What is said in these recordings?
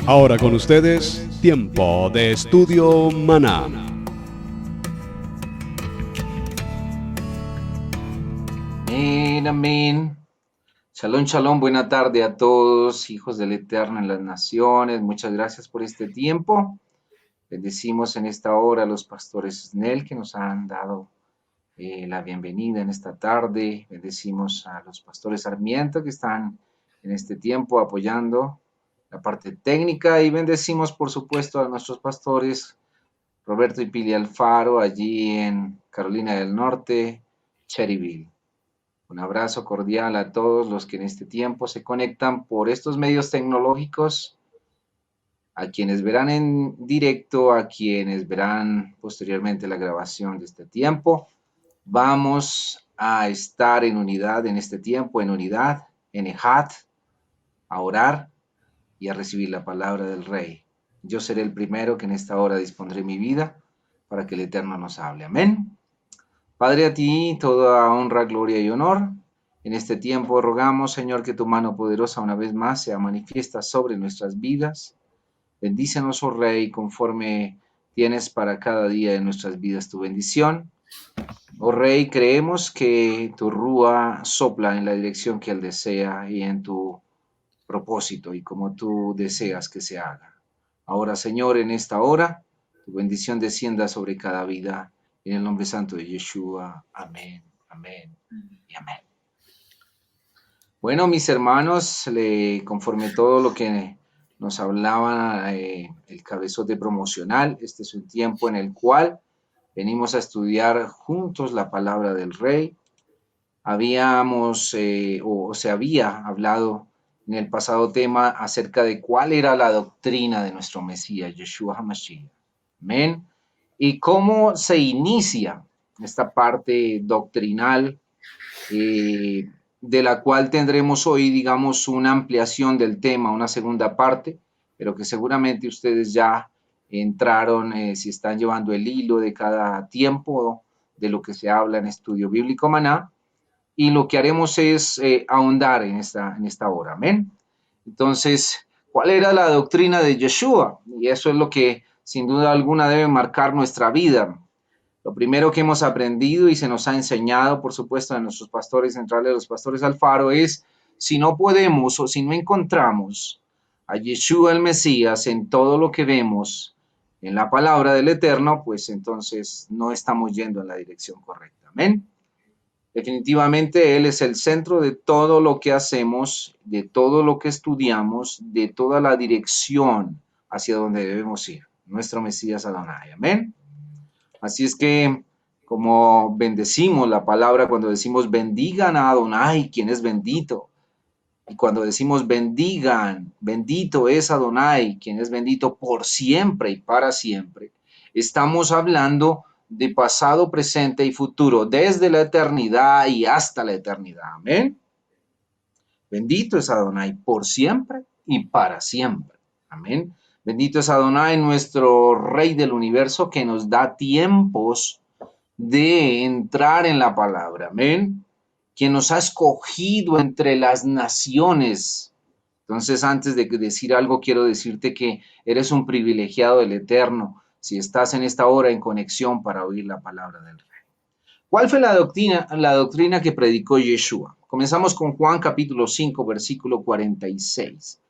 Ahora con ustedes, Tiempo de Estudio Maná. Amén, amén. Shalom, shalom, buena tarde a todos, hijos del Eterno en las naciones. Muchas gracias por este tiempo. Bendecimos en esta hora a los pastores Snell que nos han dado la bienvenida en esta tarde. Bendecimos a los pastores Sarmiento que están en este tiempo apoyando la parte técnica y bendecimos por supuesto a nuestros pastores Roberto y Pili Alfaro allí en Carolina del Norte, Cherryville. Un abrazo cordial a todos los que en este tiempo se conectan por estos medios tecnológicos, a quienes verán en directo, a quienes verán posteriormente la grabación de este tiempo. Vamos a estar en unidad en este tiempo, en unidad, en Ejat, a orar y a recibir la palabra del Rey. Yo seré el primero que en esta hora dispondré mi vida para que el Eterno nos hable. Amén. Padre, a ti toda honra, gloria y honor. En este tiempo rogamos, Señor, que tu mano poderosa una vez más sea manifiesta sobre nuestras vidas. Bendícenos, oh Rey, conforme tienes para cada día de nuestras vidas tu bendición. Oh Rey, creemos que tu rúa sopla en la dirección que Él desea y en tu propósito y como tú deseas que se haga. Ahora, Señor, en esta hora, tu bendición descienda sobre cada vida. En el nombre santo de Yeshua. Amén, amén y amén. Bueno, mis hermanos, conforme todo lo que nos hablaba el cabezote promocional, este es un tiempo en el cual venimos a estudiar juntos la palabra del Rey. Habíamos o se había hablado en el pasado tema acerca de cuál era la doctrina de nuestro Mesías, Yeshua HaMashiach. Amén. Y cómo se inicia esta parte doctrinal de la cual tendremos hoy, digamos, una ampliación del tema, una segunda parte, pero que seguramente ustedes ya entraron, si están llevando el hilo de cada tiempo de lo que se habla en Estudio Bíblico Maná, y lo que haremos es ahondar en esta hora. Amén. Entonces, ¿cuál era la doctrina de Yeshua? Y eso es lo que sin duda alguna debe marcar nuestra vida. Lo primero que hemos aprendido y se nos ha enseñado, por supuesto, de nuestros pastores centrales, los pastores Alfaro, es si no podemos o si no encontramos a Yeshua el Mesías en todo lo que vemos en la palabra del Eterno, pues entonces no estamos yendo en la dirección correcta. Amén. Definitivamente Él es el centro de todo lo que hacemos, de todo lo que estudiamos, de toda la dirección hacia donde debemos ir. Nuestro Mesías Adonai. Amén. Así es que, como bendecimos la palabra cuando decimos bendigan a Adonai, quien es bendito. Y cuando decimos bendigan, bendito es Adonai, quien es bendito por siempre y para siempre. Estamos hablando de pasado, presente y futuro, desde la eternidad y hasta la eternidad. Amén. Bendito es Adonai por siempre y para siempre. Amén. Bendito es Adonai, nuestro Rey del universo, que nos da tiempos de entrar en la palabra. Amén. Quien nos ha escogido entre las naciones. Entonces, antes de decir algo, quiero decirte que eres un privilegiado del Eterno si estás en esta hora en conexión para oír la palabra del Rey. ¿Cuál fue la doctrina que predicó Yeshua? Comenzamos con Juan capítulo 5, versículo 46.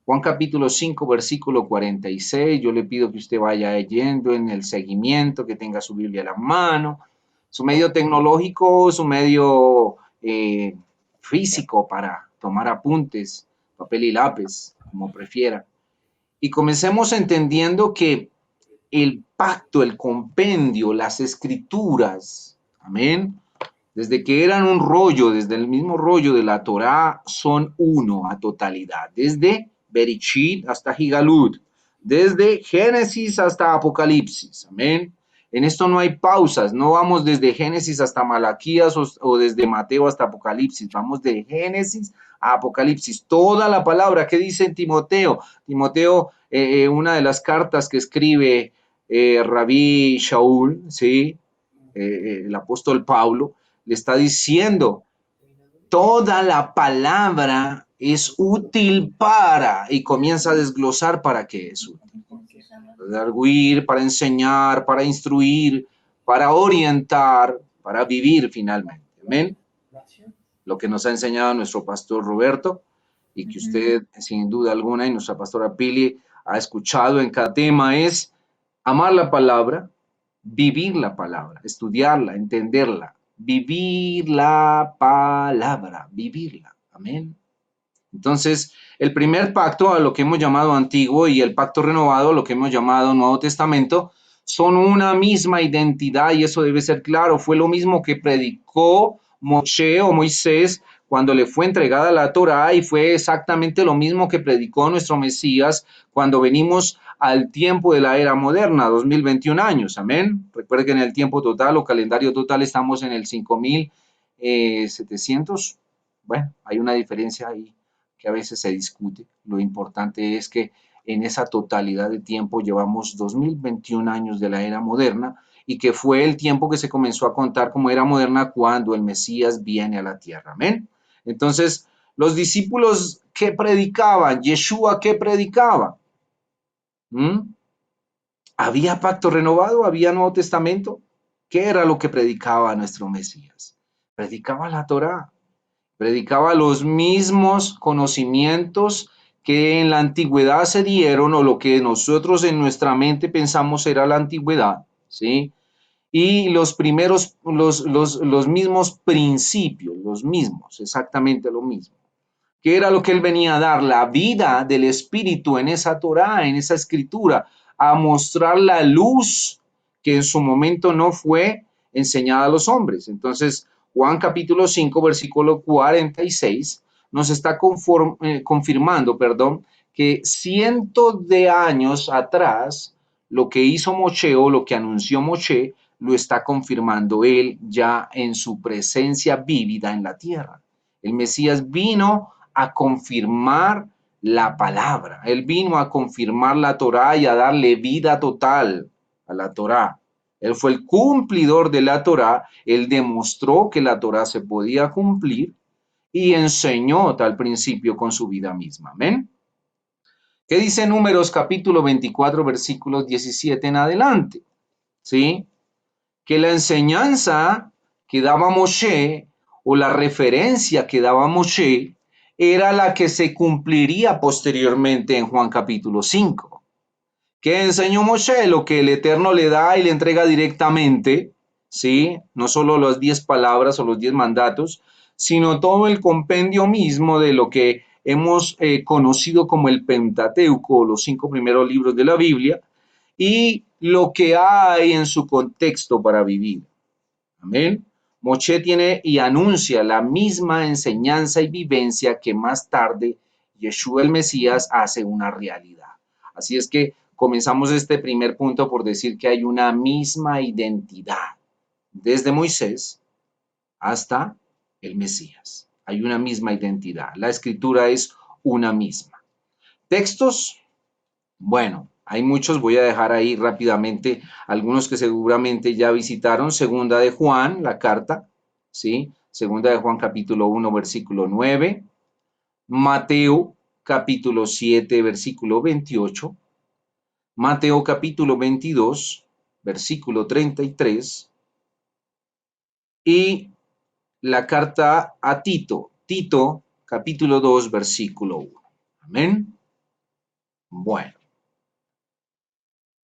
Juan capítulo 5, versículo 46. Yo le pido que usted vaya yendo en el seguimiento, que tenga su Biblia a la mano, su medio tecnológico, su medio físico para tomar apuntes, papel y lápiz, como prefiera. Y comencemos entendiendo que el pacto, el compendio, las escrituras, amén, desde que eran un rollo, desde el mismo rollo de la Torá, son uno a totalidad, desde Bereshit hasta Gigalut, desde Génesis hasta Apocalipsis, amén. En esto no hay pausas, no vamos desde Génesis hasta Malaquías o desde Mateo hasta Apocalipsis, vamos de Génesis a Apocalipsis. Toda la palabra que dice en Timoteo, una de las cartas que escribe Rabí Shaul, ¿sí? El apóstol Pablo, le está diciendo, toda la palabra es útil para, y comienza a desglosar para qué es útil. Para arguir, para enseñar, para instruir, para orientar, para vivir finalmente. Amén. Lo que nos ha enseñado nuestro pastor Roberto y que usted sin duda alguna y nuestra pastora Pili ha escuchado en cada tema es amar la palabra, vivir la palabra, estudiarla, entenderla, vivir la palabra, vivirla. Amén. Entonces, el primer pacto, a lo que hemos llamado antiguo, y el pacto renovado, a lo que hemos llamado Nuevo Testamento, son una misma identidad y eso debe ser claro. Fue lo mismo que predicó Moshe o Moisés cuando le fue entregada la Torá y fue exactamente lo mismo que predicó nuestro Mesías cuando venimos al tiempo de la era moderna, 2021 años. Amén. Recuerde que en el tiempo total o calendario total estamos en el 5700. Bueno, hay una diferencia ahí que a veces se discute. Lo importante es que en esa totalidad de tiempo llevamos 2021 años de la era moderna y que fue el tiempo que se comenzó a contar como era moderna cuando el Mesías viene a la tierra. Amén. Entonces, los discípulos que predicaban, Yeshua que predicaba. ¿Había pacto renovado? ¿Había Nuevo Testamento? ¿Qué era lo que predicaba nuestro Mesías? Predicaba la Torá. Predicaba los mismos conocimientos que en la antigüedad se dieron o lo que nosotros en nuestra mente pensamos era la antigüedad, ¿sí? Y los primeros, los mismos principios, los mismos, exactamente lo mismo. ¿Qué era lo que él venía a dar? La vida del Espíritu en esa Torá, en esa escritura, a mostrar la luz que en su momento no fue enseñada a los hombres. Entonces, Juan capítulo 5, versículo 46, nos está confirmando, que cientos de años atrás, lo que hizo Moshe o lo que anunció Moshe, lo está confirmando él ya en su presencia vívida en la tierra. El Mesías vino a confirmar la palabra. Él vino a confirmar la Torá y a darle vida total a la Torá. Él fue el cumplidor de la Torá. Él demostró que la Torá se podía cumplir y enseñó tal principio con su vida misma. Amén. ¿Qué dice Números capítulo 24, versículos 17 en adelante? ¿Sí? Que la enseñanza que daba Moshe o la referencia que daba Moshe era la que se cumpliría posteriormente en Juan capítulo 5. ¿Qué enseñó Moshe? Lo que el Eterno le da y le entrega directamente, ¿sí? No solo las 10 palabras o los 10 mandatos, sino todo el compendio mismo de lo que hemos conocido como el Pentateuco, los 5 primeros libros de la Biblia, y lo que hay en su contexto para vivir. Amén. Moshe tiene y anuncia la misma enseñanza y vivencia que más tarde Yeshua el Mesías hace una realidad. Así es que comenzamos este primer punto por decir que hay una misma identidad desde Moisés hasta el Mesías. Hay una misma identidad. La escritura es una misma. Textos, bueno, hay muchos, voy a dejar ahí rápidamente algunos que seguramente ya visitaron. Segunda de Juan, la carta, ¿sí? Segunda de Juan capítulo 1, versículo 9. Mateo capítulo 7, versículo 28. Mateo capítulo 22, versículo 33. Y la carta a Tito, Tito capítulo 2, versículo 1. Amén. Bueno.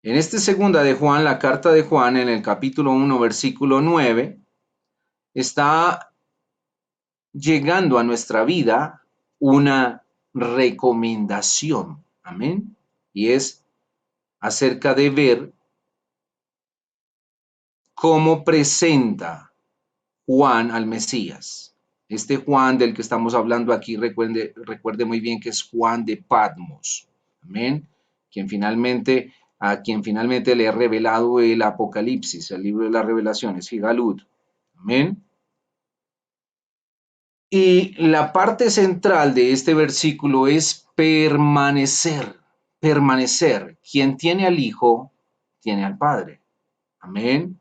En este segunda de Juan, la carta de Juan, en el capítulo 1, versículo 9, está llegando a nuestra vida una recomendación. Amén. Y es acerca de ver cómo presenta Juan al Mesías. Este Juan del que estamos hablando aquí, recuerde muy bien que es Juan de Patmos. Amén. A quien finalmente le ha revelado el Apocalipsis, el libro de las revelaciones, Figalud. Amén. Y la parte central de este versículo es permanecer, permanecer. Quien tiene al Hijo, tiene al Padre. Amén.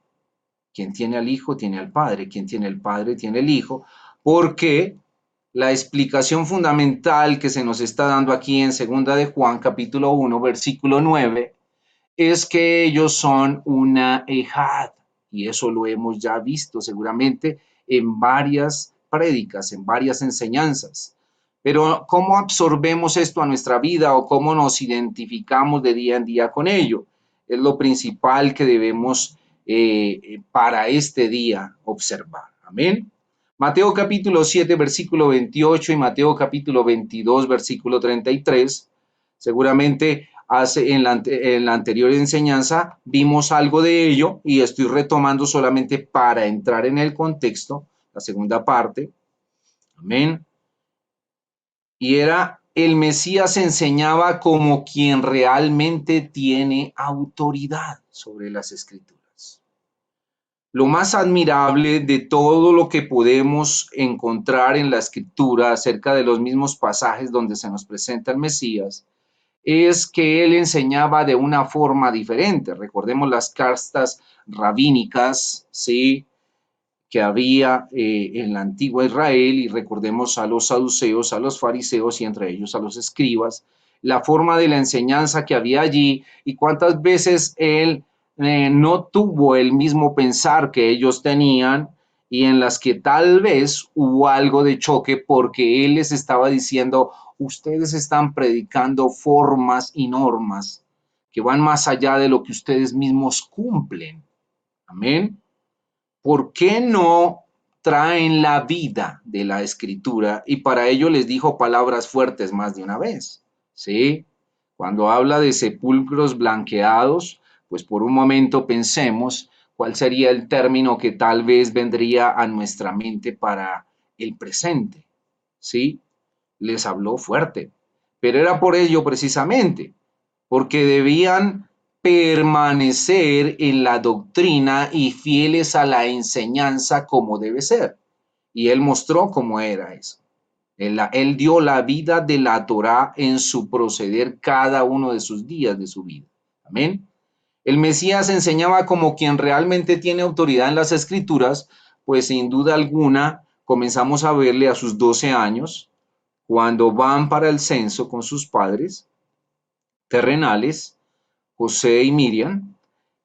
Quien tiene al Hijo, tiene al Padre. Quien tiene el Padre, tiene el Hijo. Porque La explicación fundamental que se nos está dando aquí en 2 de Juan, capítulo 1, versículo 9, es que ellos son una ejad, y eso lo hemos ya visto seguramente en varias prédicas, en varias enseñanzas. Pero ¿cómo absorbemos esto a nuestra vida o cómo nos identificamos de día en día con ello? Es lo principal que debemos para este día observar. Amén. Mateo capítulo 7, versículo 28 y Mateo capítulo 22, versículo 33. Seguramente en la anterior enseñanza vimos algo de ello y estoy retomando solamente para entrar en el contexto, la segunda parte. Amén. Y era, el Mesías enseñaba como quien realmente tiene autoridad sobre las Escrituras. Lo más admirable de todo lo que podemos encontrar en la Escritura acerca de los mismos pasajes donde se nos presenta el Mesías es que él enseñaba de una forma diferente. Recordemos las castas rabínicas, ¿sí?, que había en la antigua Israel, y recordemos a los saduceos, a los fariseos y entre ellos a los escribas, la forma de la enseñanza que había allí y cuántas veces él no tuvo el mismo pensar que ellos tenían, y en las que tal vez hubo algo de choque porque él les estaba diciendo: ustedes están predicando formas y normas que van más allá de lo que ustedes mismos cumplen. Amén. ¿Por qué no traen la vida de la Escritura? Y para ello les dijo palabras fuertes más de una vez, ¿sí? Cuando habla de sepulcros blanqueados, pues por un momento pensemos cuál sería el término que tal vez vendría a nuestra mente para el presente, ¿sí? Les habló fuerte, pero era por ello precisamente, porque debían permanecer en la doctrina y fieles a la enseñanza como debe ser. Y él mostró cómo era eso. Él dio la vida de la Torá en su proceder cada uno de sus días de su vida. Amén. El Mesías enseñaba como quien realmente tiene autoridad en las Escrituras, pues sin duda alguna comenzamos a verle a sus 12 años, cuando van para el censo con sus padres terrenales, José y Miriam,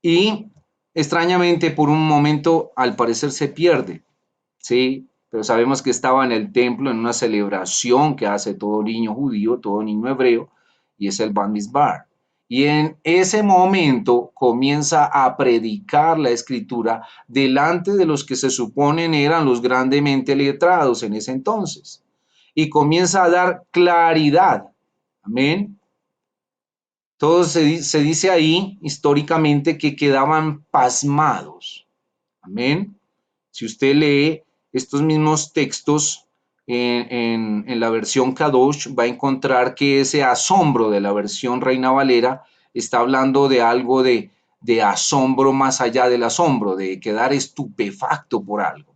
y extrañamente por un momento al parecer se pierde, ¿sí? Pero sabemos que estaba en el templo en una celebración que hace todo niño judío, todo niño hebreo, y es el Bar Mitzvah. Y en ese momento comienza a predicar la escritura delante de los que se suponen eran los grandemente letrados en ese entonces. Y comienza a dar claridad. Amén. Todo se dice ahí históricamente que quedaban pasmados. Amén. Si usted lee estos mismos textos en la versión Kadosh, va a encontrar que ese asombro de la versión Reina Valera está hablando de algo de asombro más allá del asombro, de quedar estupefacto por algo.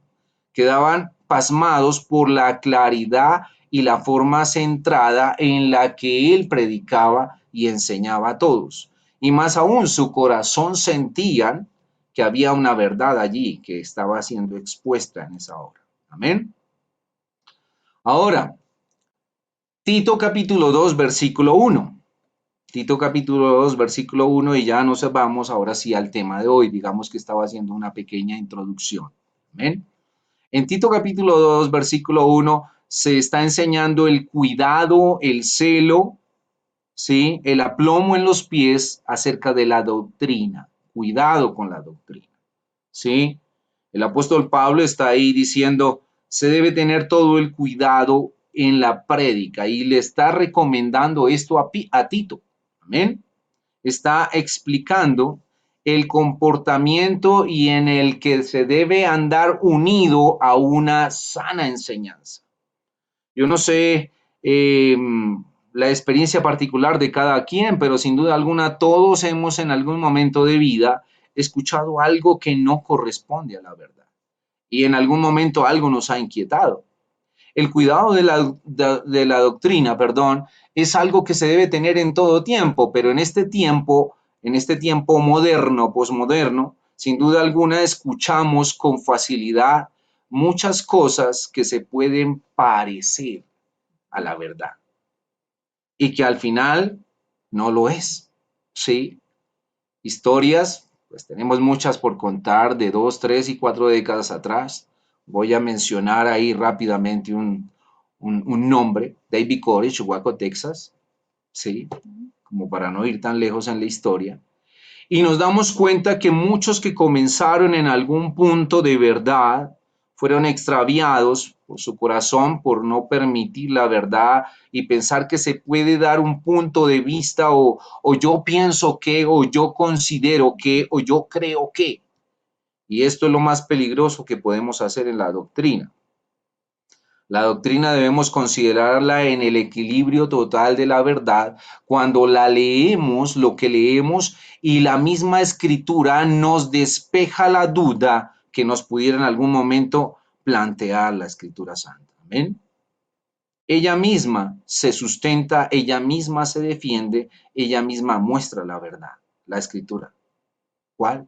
Quedaban pasmados por la claridad y la forma centrada en la que él predicaba y enseñaba a todos. Y más aún, su corazón sentían que había una verdad allí que estaba siendo expuesta en esa obra. Amén. Ahora, Tito capítulo 2, versículo 1. Tito capítulo 2, versículo 1, y ya nos vamos ahora sí al tema de hoy. Digamos que estaba haciendo una pequeña introducción. Amén. En Tito capítulo 2, versículo 1, se está enseñando el cuidado, el celo, ¿sí?, el aplomo en los pies acerca de la doctrina. Cuidado con la doctrina, ¿sí? El apóstol Pablo está ahí diciendo, se debe tener todo el cuidado en la prédica, y le está recomendando esto a Tito. Amén. Está explicando el comportamiento y en el que se debe andar unido a una sana enseñanza. Yo no sé la experiencia particular de cada quien, pero sin duda alguna todos hemos en algún momento de vida escuchado algo que no corresponde a la verdad. Y en algún momento algo nos ha inquietado. El cuidado de la doctrina, perdón, es algo que se debe tener en todo tiempo, pero en este tiempo moderno, posmoderno, sin duda alguna escuchamos con facilidad muchas cosas que se pueden parecer a la verdad y que al final no lo es, ¿sí? Historias, pues tenemos muchas por contar de 2, 3 y 4 décadas atrás. Voy a mencionar ahí rápidamente un nombre, David Koresh, Waco, Texas, ¿sí? Como para no ir tan lejos en la historia. Y nos damos cuenta que muchos que comenzaron en algún punto de verdad fueron extraviados por su corazón por no permitir la verdad y pensar que se puede dar un punto de vista o yo pienso que, o yo considero que, o yo creo que. Y esto es lo más peligroso que podemos hacer en la doctrina. La doctrina debemos considerarla en el equilibrio total de la verdad cuando la leemos, lo que leemos y la misma escritura nos despeja la duda que nos pudiera en algún momento plantear la escritura santa. Amén. Ella misma se sustenta, ella misma se defiende, ella misma muestra la verdad, la escritura. ¿Cuál?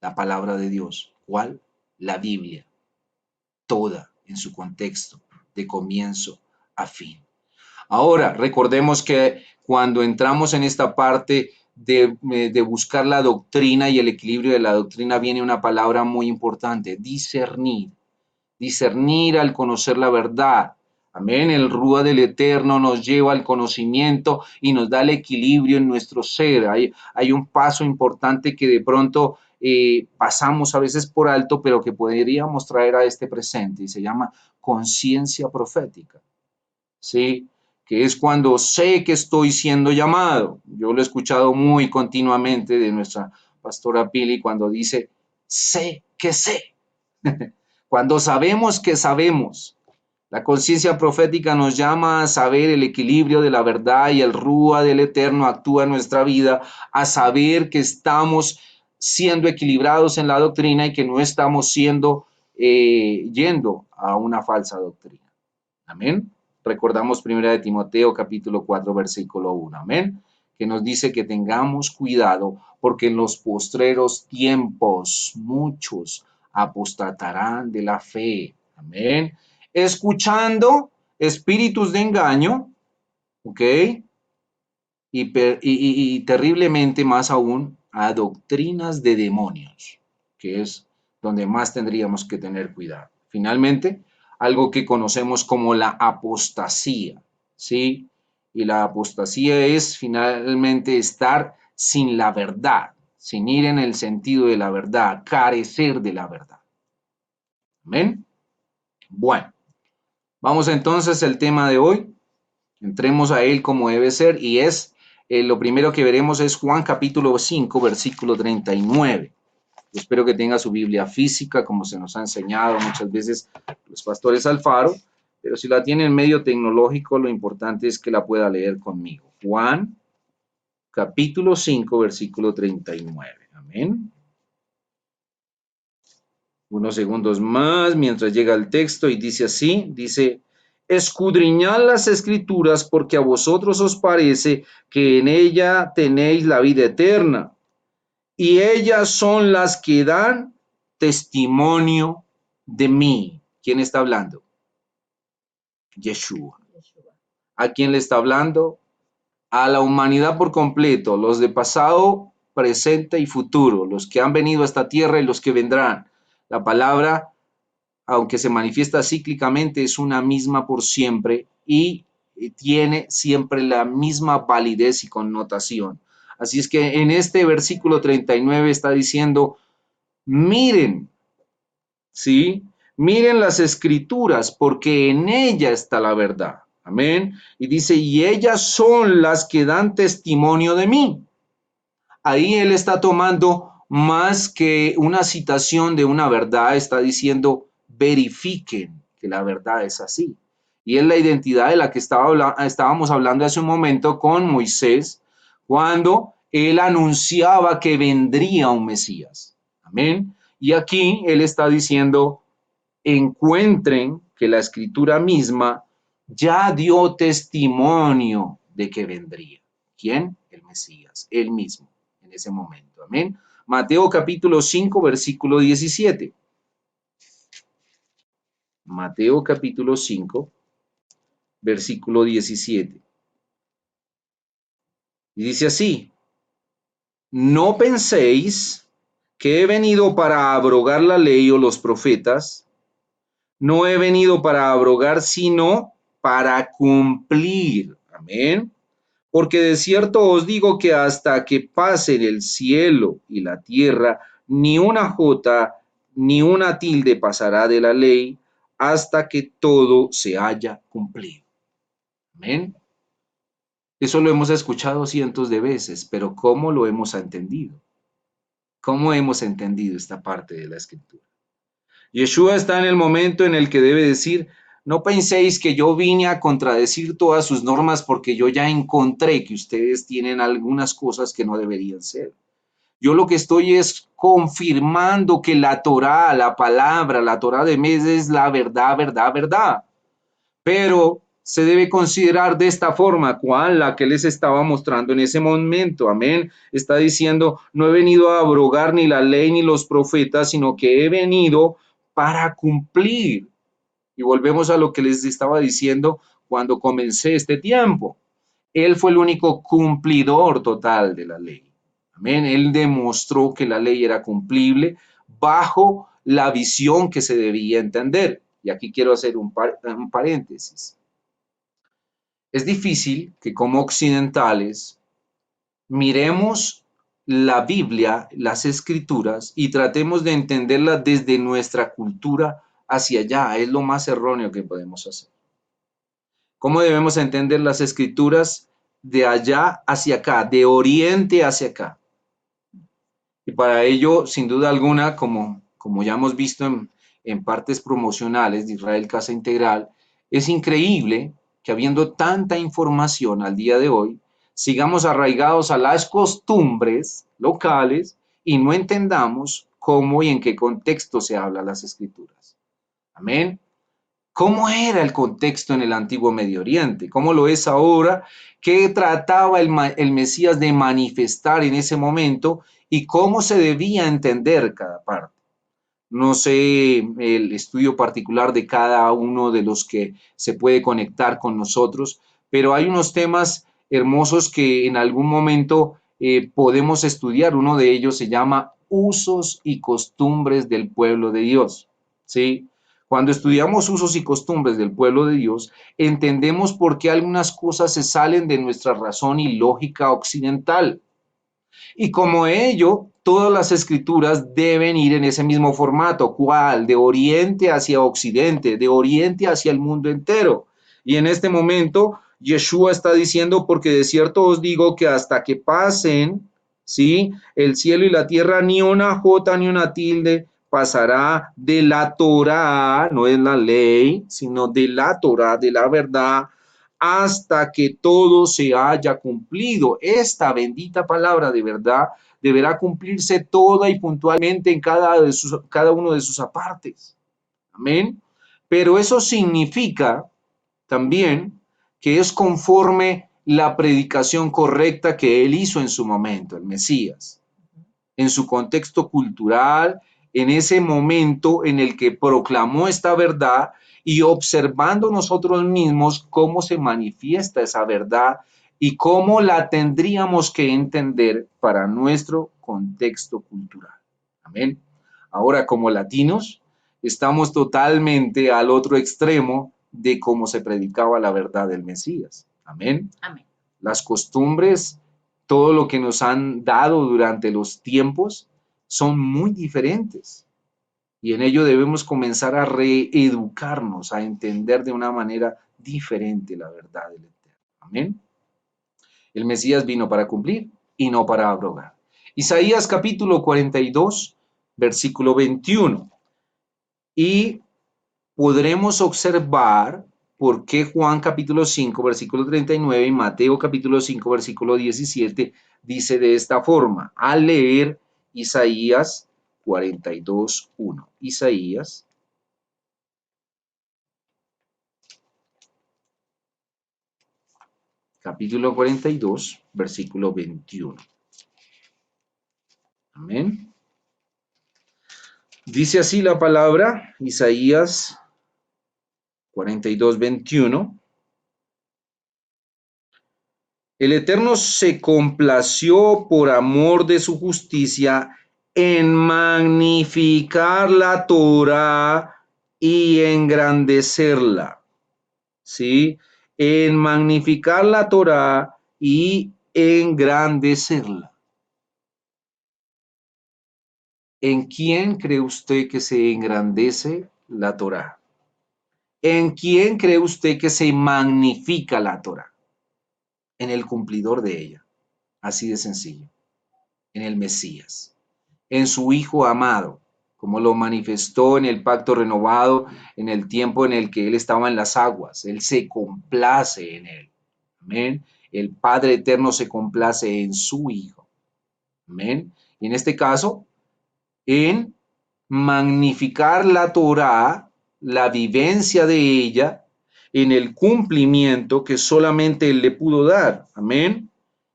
La palabra de Dios. ¿Cuál? La Biblia. Toda en su contexto, de comienzo a fin. Ahora, recordemos que cuando entramos en esta parte de buscar la doctrina y el equilibrio de la doctrina, viene una palabra muy importante, discernir. Discernir al conocer la verdad. Amén. El Rúa del Eterno nos lleva al conocimiento y nos da el equilibrio en nuestro ser. Hay un paso importante que de pronto pasamos a veces por alto, pero que podríamos traer a este presente y se llama conciencia profética. ¿Sí? Que es cuando sé que estoy siendo llamado. Yo lo he escuchado muy continuamente de nuestra pastora Pili cuando dice, sé que sé. Cuando sabemos que sabemos. La conciencia profética nos llama a saber el equilibrio de la verdad y el Rúa del Eterno actúa en nuestra vida, a saber que estamos siendo equilibrados en la doctrina y que no estamos yendo a una falsa doctrina. Amén. Recordamos 1 de Timoteo capítulo 4 versículo 1. Amén. Que nos dice que tengamos cuidado porque en los postreros tiempos muchos apostatarán de la fe. Amén. Escuchando espíritus de engaño, ¿ok? Y terriblemente más aún a doctrinas de demonios, que es donde más tendríamos que tener cuidado. Finalmente, algo que conocemos como la apostasía, ¿sí? Y la apostasía es finalmente estar sin la verdad, sin ir en el sentido de la verdad, carecer de la verdad. ¿Amén? Bueno, vamos entonces al tema de hoy. Entremos a él como debe ser y es, lo primero que veremos es Juan capítulo 5, versículo 39. Yo espero que tenga su Biblia física, como se nos ha enseñado muchas veces los pastores Alfaro, pero si la tiene en medio tecnológico, lo importante es que la pueda leer conmigo. Juan capítulo 5, versículo 39. Amén. Unos segundos más mientras llega el texto y dice así, dice, escudriñad las escrituras porque a vosotros os parece que en ella tenéis la vida eterna y ellas son las que dan testimonio de mí. ¿Quién está hablando? Yeshua. ¿A quién le está hablando? A la humanidad por completo, los de pasado, presente y futuro, los que han venido a esta tierra y los que vendrán. La palabra, aunque se manifiesta cíclicamente, es una misma por siempre y tiene siempre la misma validez y connotación. Así es que en este versículo 39 está diciendo, miren, ¿sí? Miren las escrituras porque en ella está la verdad. Amén. Y dice, y ellas son las que dan testimonio de mí. Ahí él está tomando más que una citación de una verdad, está diciendo, verifiquen que la verdad es así. Y es la identidad de la que estábamos hablando hace un momento con Moisés, cuando él anunciaba que vendría un Mesías. Amén. Y aquí él está diciendo, encuentren que la escritura misma ya dio testimonio de que vendría. ¿Quién? El Mesías, él mismo, en ese momento. Amén. Mateo capítulo 5, versículo 17. Mateo capítulo 5, versículo 17. Y dice así: no penséis que he venido para abrogar la ley o los profetas. No he venido para abrogar, sino para cumplir. Amén. Porque de cierto os digo que hasta que pasen el cielo y la tierra, ni una jota ni una tilde pasará de la ley hasta que todo se haya cumplido. Amén. Eso lo hemos escuchado cientos de veces, pero ¿cómo lo hemos entendido? ¿Cómo hemos entendido esta parte de la escritura? Yeshua está en el momento en el que debe decir: no penséis que yo vine a contradecir todas sus normas, porque yo ya encontré que ustedes tienen algunas cosas que no deberían ser. Yo lo que estoy es confirmando que la Torá, la palabra, la Torá de Mes es la verdad, verdad, verdad. Pero se debe considerar de esta forma, cual la que les estaba mostrando en ese momento. Amén. Está diciendo: no he venido a abrogar ni la ley ni los profetas, sino que he venido para cumplir. Y volvemos a lo que les estaba diciendo cuando comencé este tiempo. Él fue el único cumplidor total de la ley. Amén. Él demostró que la ley era cumplible bajo la visión que se debía entender. Y aquí quiero hacer un paréntesis. Es difícil que como occidentales miremos la Biblia, las escrituras, y tratemos de entenderla desde nuestra cultura hacia allá. Es lo más erróneo que podemos hacer. ¿Cómo debemos entender las escrituras? De allá hacia acá, de oriente hacia acá. Y para ello, sin duda alguna, como ya hemos visto en partes promocionales de Israel Casa Integral, es increíble que habiendo tanta información al día de hoy, sigamos arraigados a las costumbres locales y no entendamos cómo y en qué contexto se habla las escrituras. Amén. ¿Cómo era el contexto en el antiguo Medio Oriente? ¿Cómo lo es ahora? ¿Qué trataba el Mesías de manifestar en ese momento? ¿Y cómo se debía entender cada parte? No sé el estudio particular de cada uno de los que se puede conectar con nosotros, pero hay unos temas hermosos que en algún momento podemos estudiar. Uno de ellos se llama usos y costumbres del pueblo de Dios. ¿Sí? Cuando estudiamos usos y costumbres del pueblo de Dios, entendemos por qué algunas cosas se salen de nuestra razón y lógica occidental. Y como ello, todas las escrituras deben ir en ese mismo formato. ¿Cuál? De oriente hacia occidente, de oriente hacia el mundo entero. Y en este momento, Yeshua está diciendo: porque de cierto os digo que hasta que pasen, ¿sí?, el cielo y la tierra, ni una jota ni una tilde pasará de la Torá, no es la ley, sino de la Torá, de la verdad, hasta que todo se haya cumplido. Esta bendita palabra de verdad deberá cumplirse toda y puntualmente en cada uno de sus apartes. Amén. Pero eso significa también que es conforme la predicación correcta que él hizo en su momento, el Mesías, en su contexto cultural, en ese momento en el que proclamó esta verdad, y observando nosotros mismos cómo se manifiesta esa verdad y cómo la tendríamos que entender para nuestro contexto cultural. Amén. Ahora, como latinos, estamos totalmente al otro extremo de cómo se predicaba la verdad del Mesías. Amén. Amén. Las costumbres, todo lo que nos han dado durante los tiempos, son muy diferentes. Y en ello debemos comenzar a reeducarnos, a entender de una manera diferente la verdad del Eterno. Amén. El Mesías vino para cumplir y no para abrogar. Isaías capítulo 42, versículo 21. Y podremos observar por qué Juan capítulo 5, versículo 39 y Mateo capítulo 5, versículo 17 dice de esta forma, al leer Isaías 42, 1. Isaías capítulo 42, versículo 21. Amén. Dice así la palabra, Isaías 42:21. El Eterno se complació por amor de su justicia en magnificar la Torá y engrandecerla. ¿Sí? En magnificar la Torá y engrandecerla. ¿En quién cree usted que se engrandece la Torá? ¿En quién cree usted que se magnifica la Torá? En el cumplidor de ella. Así de sencillo. En el Mesías. En su Hijo amado, como lo manifestó en el pacto renovado, en el tiempo en el que Él estaba en las aguas. Él se complace en Él. Amén. El Padre Eterno se complace en su Hijo. Amén. Y en este caso, en magnificar la Torá, la vivencia de ella, en el cumplimiento que solamente Él le pudo dar. Amén.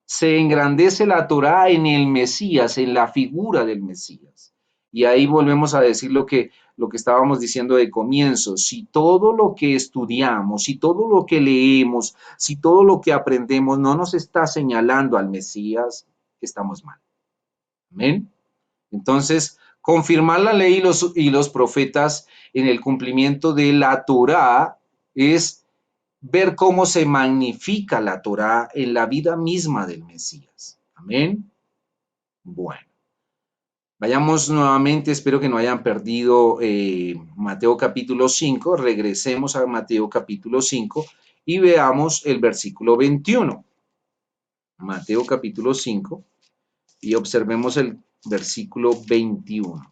Se engrandece la Torá en el Mesías, en la figura del Mesías. Y ahí volvemos a decir lo que estábamos diciendo de comienzo. Si todo lo que estudiamos, si todo lo que leemos, si todo lo que aprendemos no nos está señalando al Mesías, estamos mal. Amén. Entonces, confirmar la ley y los profetas en el cumplimiento de la Torá es ver cómo se magnifica la Torá en la vida misma del Mesías. Amén. Bueno, vayamos nuevamente, espero que no hayan perdido Mateo capítulo 5, regresemos a Mateo capítulo 5 y veamos el versículo 21. Mateo capítulo 5 y observemos el versículo 21.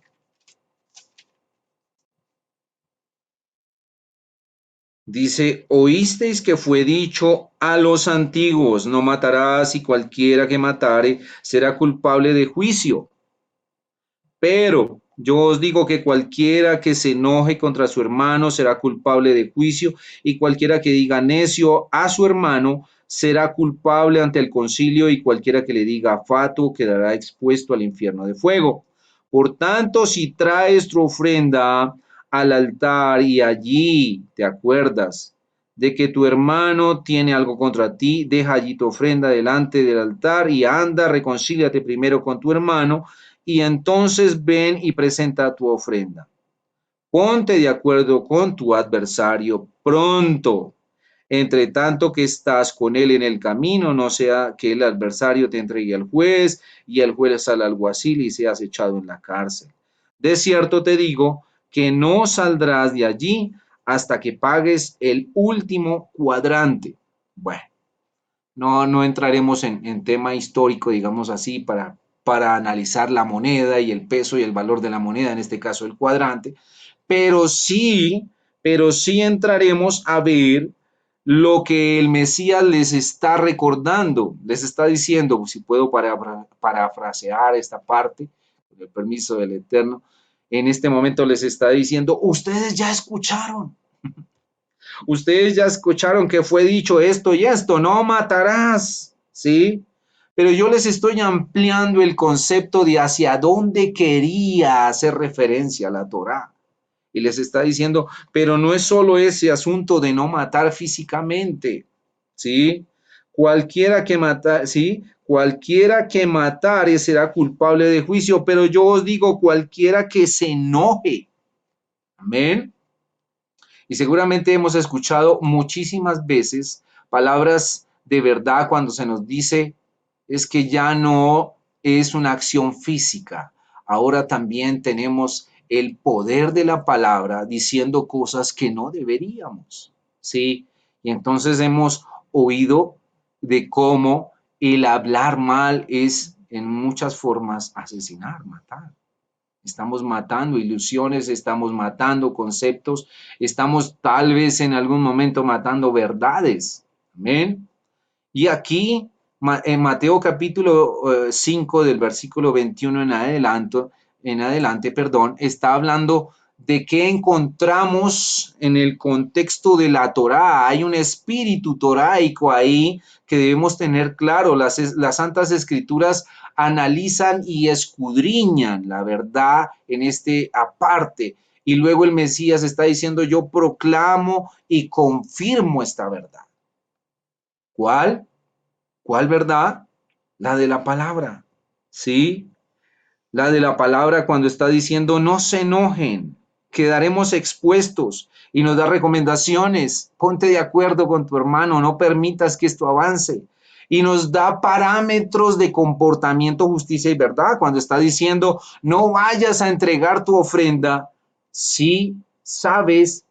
Dice, oísteis que fue dicho a los antiguos, no matarás y cualquiera que matare será culpable de juicio. Pero yo os digo que cualquiera que se enoje contra su hermano será culpable de juicio y cualquiera que diga necio a su hermano será culpable ante el concilio y cualquiera que le diga fatuo quedará expuesto al infierno de fuego. Por tanto, si traes tu ofrenda al altar y allí te acuerdas de que tu hermano tiene algo contra ti, deja allí tu ofrenda delante del altar y anda, reconcíliate primero con tu hermano y entonces ven y presenta tu ofrenda. Ponte de acuerdo con tu adversario pronto, entre tanto que estás con él en el camino, no sea que el adversario te entregue al juez y el juez al alguacil y seas echado en la cárcel. De cierto te digo que no saldrás de allí hasta que pagues el último cuadrante. Bueno, no entraremos en tema histórico, digamos así, para analizar la moneda y el peso y el valor de la moneda, en este caso el cuadrante, pero sí, pero sí entraremos a ver lo que el Mesías les está recordando, les está diciendo, si puedo parafrasear esta parte, con el permiso del Eterno, en este momento les está diciendo, ustedes ya escucharon. Ustedes ya escucharon que fue dicho esto y esto, no matarás, ¿sí? Pero yo les estoy ampliando el concepto de hacia dónde quería hacer referencia a la Torá. Y les está diciendo, pero no es solo ese asunto de no matar físicamente, ¿sí? Cualquiera que matar, ¿sí? Cualquiera que matare será culpable de juicio, pero yo os digo, cualquiera que se enoje. Amén. Y seguramente hemos escuchado muchísimas veces palabras de verdad cuando se nos dice es que ya no es una acción física. Ahora también tenemos el poder de la palabra diciendo cosas que no deberíamos. ¿Sí? Y entonces hemos oído de cómo el hablar mal es en muchas formas asesinar, matar. Estamos matando ilusiones, estamos matando conceptos, estamos tal vez en algún momento matando verdades. Amén. Y aquí, en Mateo capítulo 5 del versículo 21 en adelante, está hablando de qué encontramos en el contexto de la Torá. Hay un espíritu toráico ahí que debemos tener claro. Las Santas Escrituras analizan y escudriñan la verdad en este aparte. Y luego el Mesías está diciendo, yo proclamo y confirmo esta verdad. ¿Cuál? ¿Cuál verdad? La de la palabra, ¿sí? La de la palabra cuando está diciendo, no se enojen, quedaremos expuestos, y nos da recomendaciones, ponte de acuerdo con tu hermano, no permitas que esto avance. Y nos da parámetros de comportamiento, justicia y verdad, cuando está diciendo, no vayas a entregar tu ofrenda si sabes,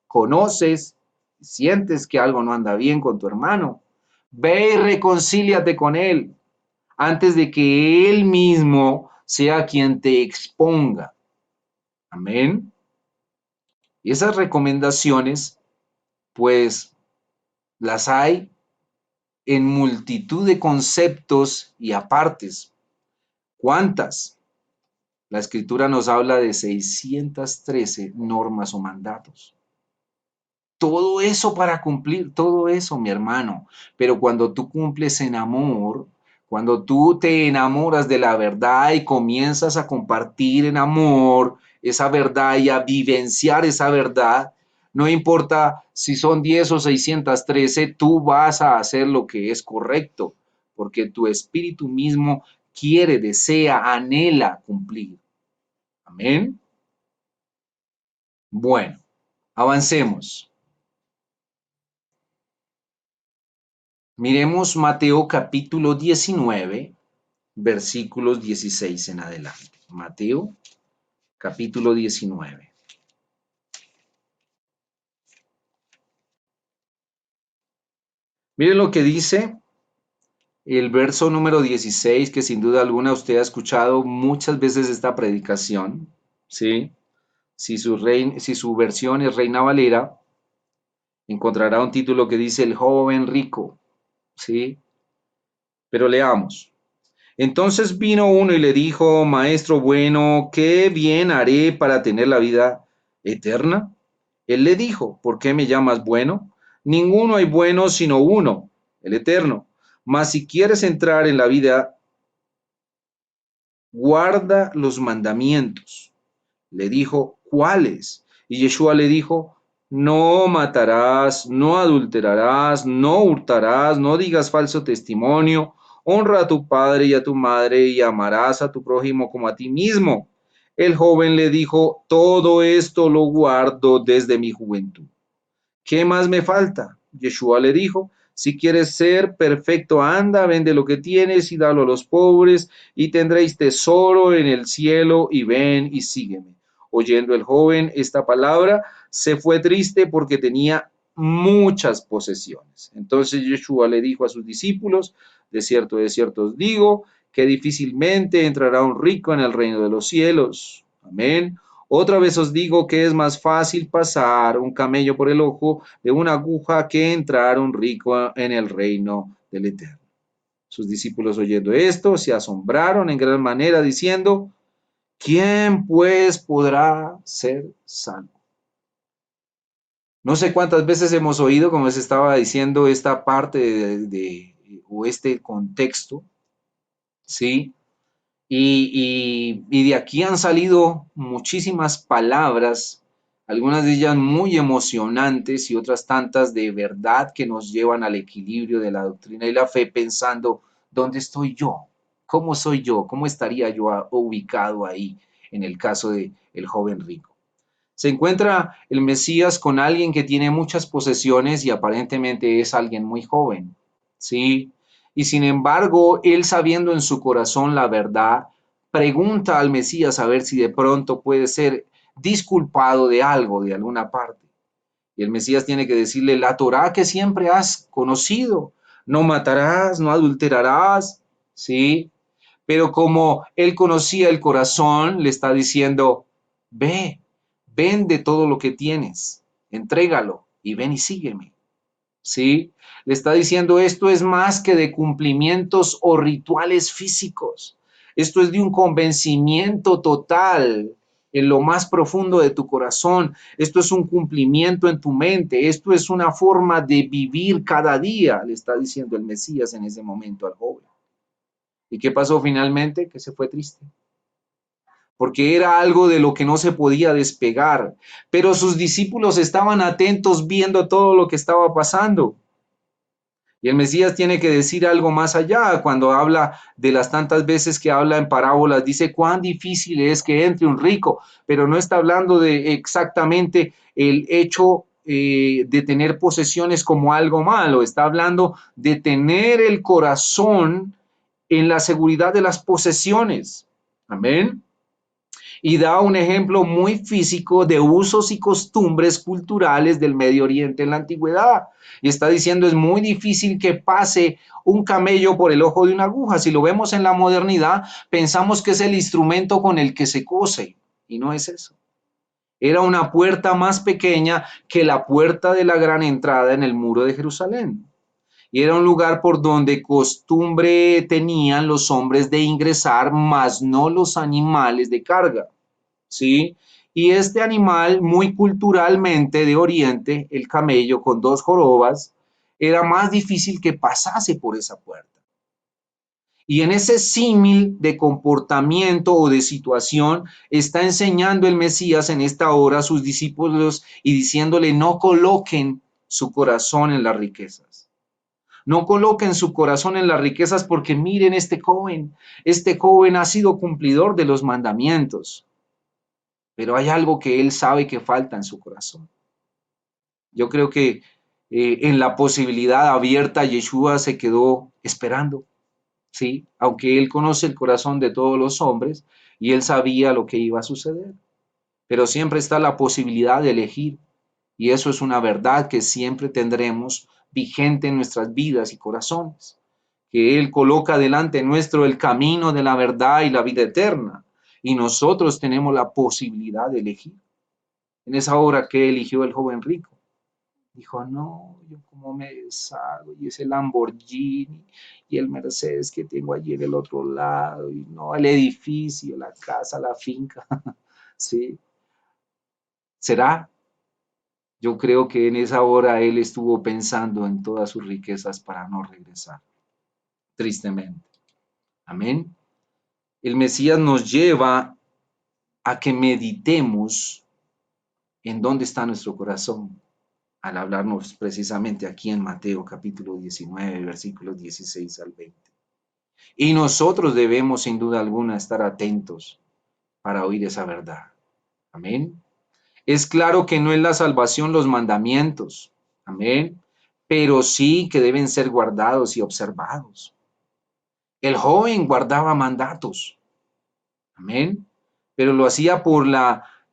conoces, sientes que algo no anda bien con tu hermano. Ve y reconcíliate con él antes de que él mismo sea quien te exponga. Amén. Y esas recomendaciones, pues, las hay en multitud de conceptos y apartes. ¿Cuántas? La escritura nos habla de 613 normas o mandatos. Todo eso para cumplir, todo eso, mi hermano. Pero cuando tú cumples en amor, cuando tú te enamoras de la verdad y comienzas a compartir en amor esa verdad y a vivenciar esa verdad, no importa si son 10 o 613, tú vas a hacer lo que es correcto, porque tu espíritu mismo quiere, desea, anhela cumplir. Amén. Bueno, avancemos. Miremos Mateo capítulo 19, versículos 16 en adelante. Mateo capítulo 19. Miren lo que dice el verso número 16, que sin duda alguna usted ha escuchado muchas veces esta predicación, ¿sí? Si su versión es Reina Valera, encontrará un título que dice El joven rico, ¿sí? Pero leamos. Entonces vino uno y le dijo, Maestro bueno, ¿qué bien haré para tener la vida eterna? Él le dijo, ¿por qué me llamas bueno? Ninguno hay bueno sino uno, el eterno. Mas si quieres entrar en la vida, guarda los mandamientos. Le dijo, ¿cuáles? Y Yeshua le dijo, no matarás, no adulterarás, no hurtarás, no digas falso testimonio, honra a tu padre y a tu madre y amarás a tu prójimo como a ti mismo. El joven le dijo, todo esto lo guardo desde mi juventud. ¿Qué más me falta? Yeshua le dijo, si quieres ser perfecto, anda, vende lo que tienes y dalo a los pobres, y tendréis tesoro en el cielo, y ven y sígueme. Oyendo el joven esta palabra, se fue triste porque tenía muchas posesiones. Entonces Yeshua le dijo a sus discípulos, de cierto os digo, que difícilmente entrará un rico en el reino de los cielos. Amén. Otra vez os digo que es más fácil pasar un camello por el ojo de una aguja que entrar un rico en el reino del Eterno. Sus discípulos oyendo esto se asombraron en gran manera diciendo, ¿quién pues podrá ser salvo? No sé cuántas veces hemos oído, como se estaba diciendo, esta parte o este contexto, ¿sí? Y de aquí han salido muchísimas palabras, algunas de ellas muy emocionantes y otras tantas de verdad que nos llevan al equilibrio de la doctrina y la fe pensando, ¿dónde estoy yo? ¿Cómo soy yo? ¿Cómo estaría yo ubicado ahí en el caso de el joven rico? Se encuentra el Mesías con alguien que tiene muchas posesiones y aparentemente es alguien muy joven, ¿sí? Y sin embargo, él sabiendo en su corazón la verdad, pregunta al Mesías a ver si de pronto puede ser disculpado de algo, de alguna parte. Y el Mesías tiene que decirle, la Torá que siempre has conocido, no matarás, no adulterarás, ¿sí? Pero como él conocía el corazón, le está diciendo, ve, vende todo lo que tienes, entrégalo y ven y sígueme. ¿Sí? Le está diciendo, esto es más que de cumplimientos o rituales físicos. Esto es de un convencimiento total en lo más profundo de tu corazón. Esto es un cumplimiento en tu mente. Esto es una forma de vivir cada día, le está diciendo el Mesías en ese momento al joven. ¿Y qué pasó finalmente? Que se fue triste. porque era algo de lo que no se podía despegar. Pero sus discípulos estaban atentos viendo todo lo que estaba pasando. Y el Mesías tiene que decir algo más allá cuando habla de las tantas veces que habla en parábolas. Dice cuán difícil es que entre un rico, pero no está hablando de exactamente el hecho de tener posesiones como algo malo. Está hablando de tener el corazón en la seguridad de las posesiones. Amén. Y da un ejemplo muy físico de usos y costumbres culturales del Medio Oriente en la antigüedad. Y está diciendo, es muy difícil que pase un camello por el ojo de una aguja. Si lo vemos en la modernidad, pensamos que es el instrumento con el que se cose, y no es eso. Era una puerta más pequeña que la puerta de la gran entrada en el muro de Jerusalén. Y era un lugar por donde costumbre tenían los hombres de ingresar, mas no los animales de carga. ¿Sí? Y este animal, muy culturalmente de Oriente, el camello con dos jorobas, era más difícil que pasase por esa puerta. Y en ese símil de comportamiento o de situación está enseñando el Mesías en esta hora a sus discípulos y diciéndole, no coloquen su corazón en las riquezas. No coloquen su corazón en las riquezas porque miren este joven ha sido cumplidor de los mandamientos. Pero hay algo que él sabe que falta en su corazón. Yo creo que en la posibilidad abierta, Yeshua se quedó esperando, ¿sí? Aunque él conoce el corazón de todos los hombres y él sabía lo que iba a suceder. Pero siempre está la posibilidad de elegir y eso es una verdad que siempre tendremos vigente en nuestras vidas y corazones. Que Él coloca delante nuestro el camino de la verdad y la vida eterna y nosotros tenemos la posibilidad de elegir. En esa hora que eligió el joven rico. Dijo, no, yo cómo me deshago, y ese Lamborghini, y el Mercedes que tengo allí en el otro lado, y no, el edificio, la casa, la finca, ¿sí? ¿Será? Yo creo que en esa hora él estuvo pensando en todas sus riquezas para no regresar, tristemente. Amén. El Mesías nos lleva a que meditemos en dónde está nuestro corazón, al hablarnos precisamente aquí en Mateo capítulo 19, versículos 16 al 20. Y nosotros debemos sin duda alguna estar atentos para oír esa verdad. Amén. Es claro que no es la salvación los mandamientos. Amén. Pero sí que deben ser guardados y observados. El joven guardaba mandatos. Amén. Pero lo hacía por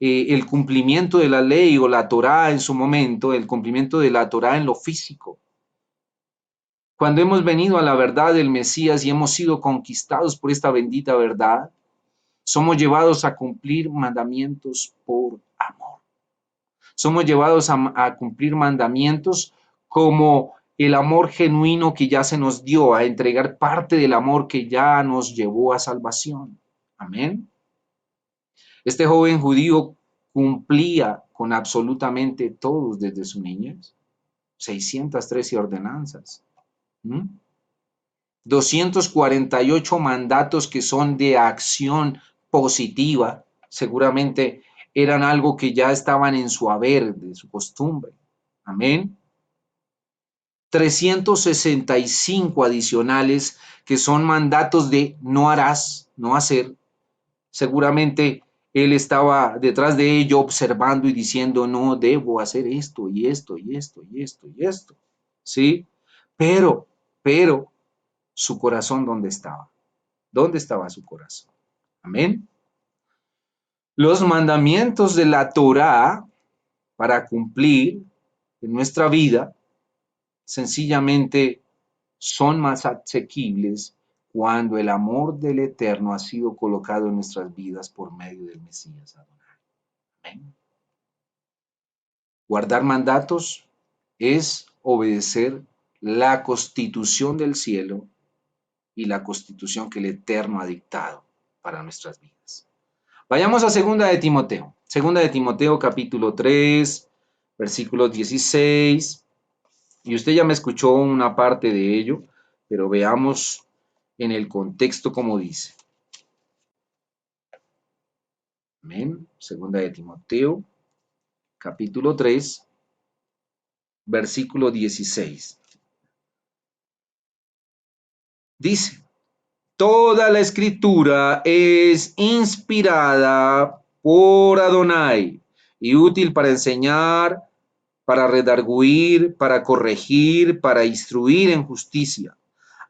el cumplimiento de la ley o la Torá en su momento, el cumplimiento de la Torá en lo físico. Cuando hemos venido a la verdad del Mesías y hemos sido conquistados por esta bendita verdad, somos llevados a cumplir mandamientos por amor. Somos llevados a cumplir mandamientos como el amor genuino que ya se nos dio, a entregar parte del amor que ya nos llevó a salvación. Amén. Este joven judío cumplía con absolutamente todos desde su niñez. 613 ordenanzas. 248 mandatos que son de acción positiva, seguramente eran algo que ya estaban en su haber, de su costumbre. Amén. 365 adicionales que son mandatos de no harás, no hacer. Seguramente él estaba detrás de ello observando y diciendo, no, debo hacer esto y esto y esto y esto y esto. ¿Sí? Pero, su corazón, ¿dónde estaba? ¿Dónde estaba su corazón? Amén. Los mandamientos de la Torá para cumplir en nuestra vida sencillamente son más asequibles cuando el amor del Eterno ha sido colocado en nuestras vidas por medio del Mesías Adonai. Amén. Guardar mandatos es obedecer la constitución del cielo y la constitución que el Eterno ha dictado para nuestras vidas. Vayamos a segunda de Timoteo. Segunda de Timoteo capítulo 3, versículos 16. Y usted ya me escuchó una parte de ello, pero veamos en el contexto como dice. Amén. Segunda de Timoteo, capítulo 3, versículo 16. Dice, toda la escritura es inspirada por Adonai y útil para enseñar, para redarguir, para corregir, para instruir en justicia,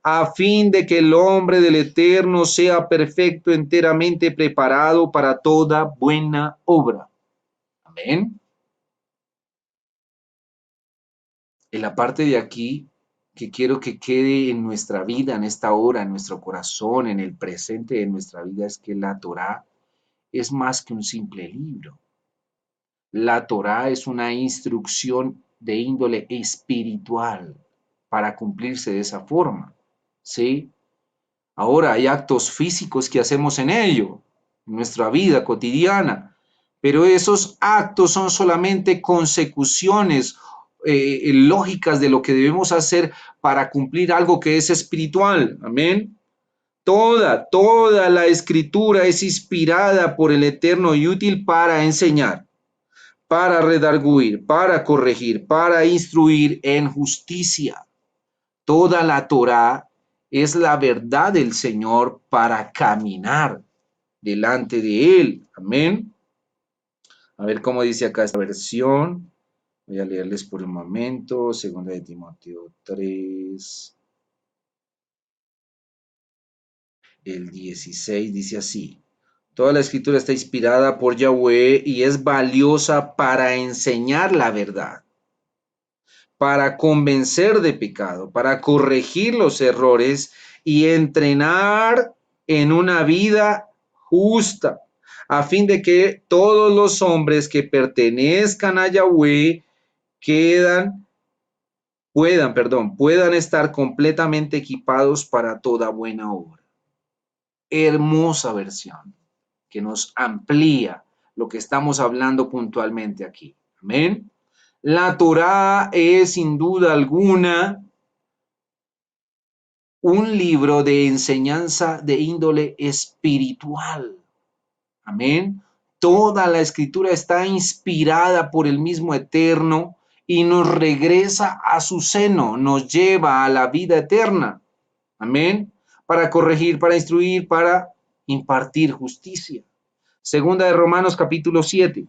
a fin de que el hombre del Eterno sea perfecto, enteramente preparado para toda buena obra. Amén. En la parte de aquí que quiero que quede en nuestra vida, en esta hora, en nuestro corazón, en el presente de nuestra vida, es que la Torá es más que un simple libro. La Torá es una instrucción de índole espiritual para cumplirse de esa forma, ¿sí? Ahora hay actos físicos que hacemos en ello, en nuestra vida cotidiana, pero esos actos son solamente consecuciones lógicas de lo que debemos hacer para cumplir algo que es espiritual. Amén. Toda la escritura es inspirada por el Eterno y útil para enseñar, para redarguir, para corregir, para instruir en justicia. Toda la Torá es la verdad del Señor para caminar delante de Él. Amén. A ver cómo dice acá esta versión. Voy a leerles por un momento. Segunda de Timoteo 3. El 16 dice así. Toda la escritura está inspirada por Yahweh y es valiosa para enseñar la verdad, para convencer de pecado, para corregir los errores y entrenar en una vida justa, a fin de que todos los hombres que pertenezcan a Yahweh puedan estar completamente equipados para toda buena obra. Hermosa versión que nos amplía lo que estamos hablando puntualmente aquí. Amén. La Torá es sin duda alguna un libro de enseñanza de índole espiritual. Amén. Toda la escritura está inspirada por el mismo Eterno y nos regresa a su seno, nos lleva a la vida eterna. Amén. Para corregir, para instruir, para impartir justicia. Segunda de Romanos capítulo 7.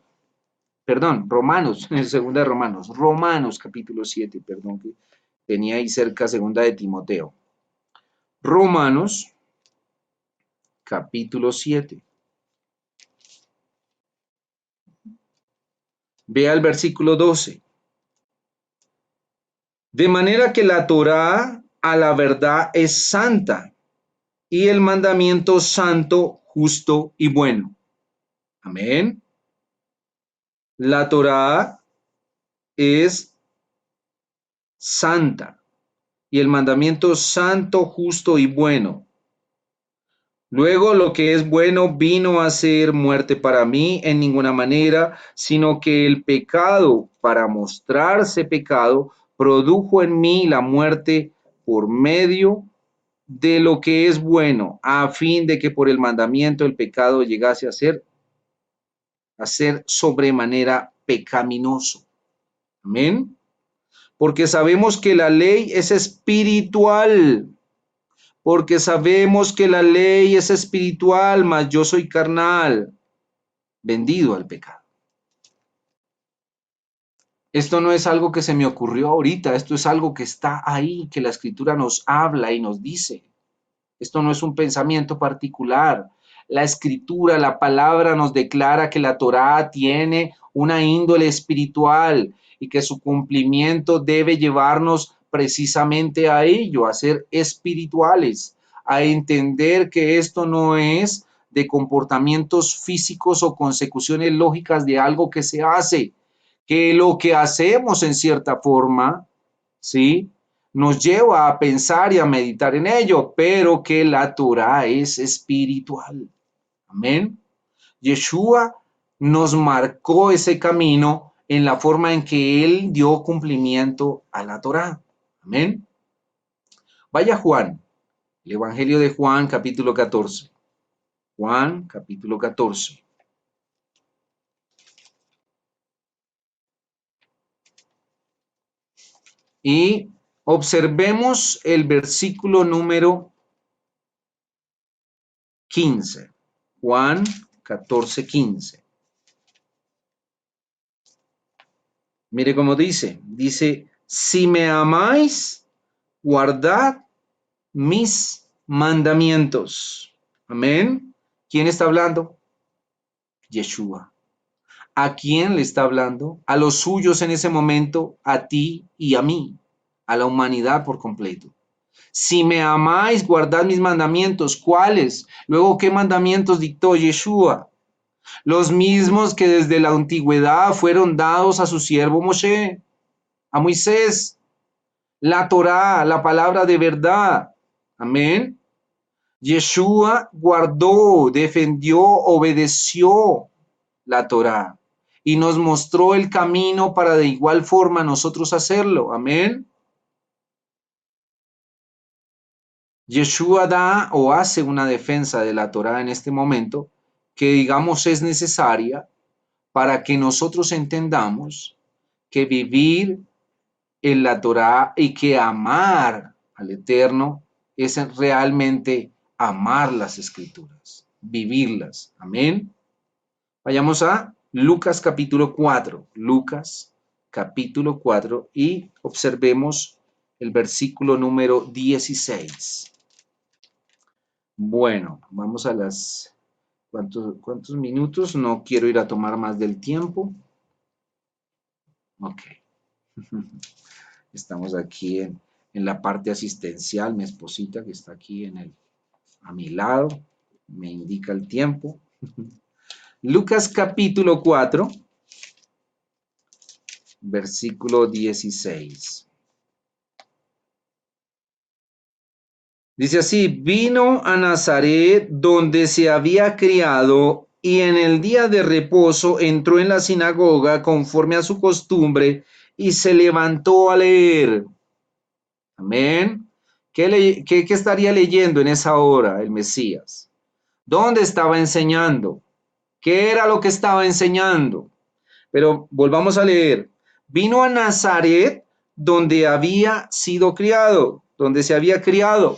Perdón, Romanos, segunda de Romanos capítulo 7, perdón, que tenía ahí cerca segunda de Timoteo. Romanos capítulo 7. Vea el versículo 12. De manera que la Torá a la verdad es santa y el mandamiento santo, justo y bueno. Amén. La Torá es santa y el mandamiento santo, justo y bueno. Luego lo que es bueno vino a ser muerte para mí en ninguna manera, sino que el pecado, para mostrarse pecado, produjo en mí la muerte por medio de lo que es bueno, a fin de que por el mandamiento el pecado llegase a ser sobremanera pecaminoso. Amén. Porque sabemos que la ley es espiritual. Porque sabemos que la ley es espiritual, mas yo soy carnal, vendido al pecado. Esto no es algo que se me ocurrió ahorita, esto es algo que está ahí, que la escritura nos habla y nos dice. Esto no es un pensamiento particular. La escritura, la palabra nos declara que la Torá tiene una índole espiritual y que su cumplimiento debe llevarnos precisamente a ello, a ser espirituales, a entender que esto no es de comportamientos físicos o consecuciones lógicas de algo que se hace, que lo que hacemos en cierta forma, ¿sí?, nos lleva a pensar y a meditar en ello, pero que la Torá es espiritual. Amén. Yeshua nos marcó ese camino en la forma en que él dio cumplimiento a la Torá. Amén. Vaya Juan, el Evangelio de Juan, capítulo 14. Juan, capítulo 14. Y observemos el versículo número 15. Juan 14, 15. Mire cómo dice. Dice, si me amáis, guardad mis mandamientos. Amén. ¿Quién está hablando? Yeshua. ¿A quién le está hablando? A los suyos en ese momento, a ti y a mí, a la humanidad por completo. Si me amáis, guardad mis mandamientos. ¿Cuáles? Luego, ¿qué mandamientos dictó Yeshua? Los mismos que desde la antigüedad fueron dados a su siervo Moshe, a Moisés. La Torá, la palabra de verdad. Amén. Yeshua guardó, defendió, obedeció la Torá y nos mostró el camino para de igual forma nosotros hacerlo. Amén. Yeshua da o hace una defensa de la Torá en este momento que digamos es necesaria para que nosotros entendamos que vivir en la Torá y que amar al Eterno es realmente amar las Escrituras, vivirlas. Amén. Vayamos a Lucas capítulo 4. Lucas capítulo 4 y observemos el versículo número 16. Bueno, vamos a las... ¿Cuántos minutos? No quiero ir a tomar más del tiempo. Ok. Estamos aquí en la parte asistencial. Mi esposita que está aquí a mi lado me indica el tiempo. Lucas capítulo 4, versículo 16. Dice así, vino a Nazaret donde se había criado y en el día de reposo entró en la sinagoga conforme a su costumbre y se levantó a leer. Amén. ¿Qué estaría leyendo en esa hora el Mesías? ¿Dónde estaba enseñando? ¿Qué era lo que estaba enseñando? Pero volvamos a leer. Vino a Nazaret donde había sido criado, donde se había criado.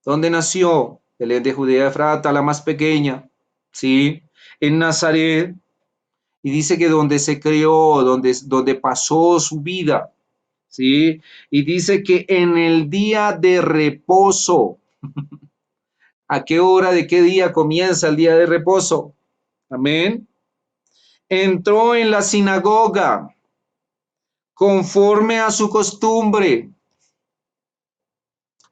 ¿Dónde nació? Belén de Judea Efrata, la más pequeña, ¿sí? En Nazaret. Y dice que donde se crió, donde pasó su vida, ¿sí? Y dice que en el día de reposo. ¿A qué hora de qué día comienza el día de reposo? Amén. Entró en la sinagoga conforme a su costumbre.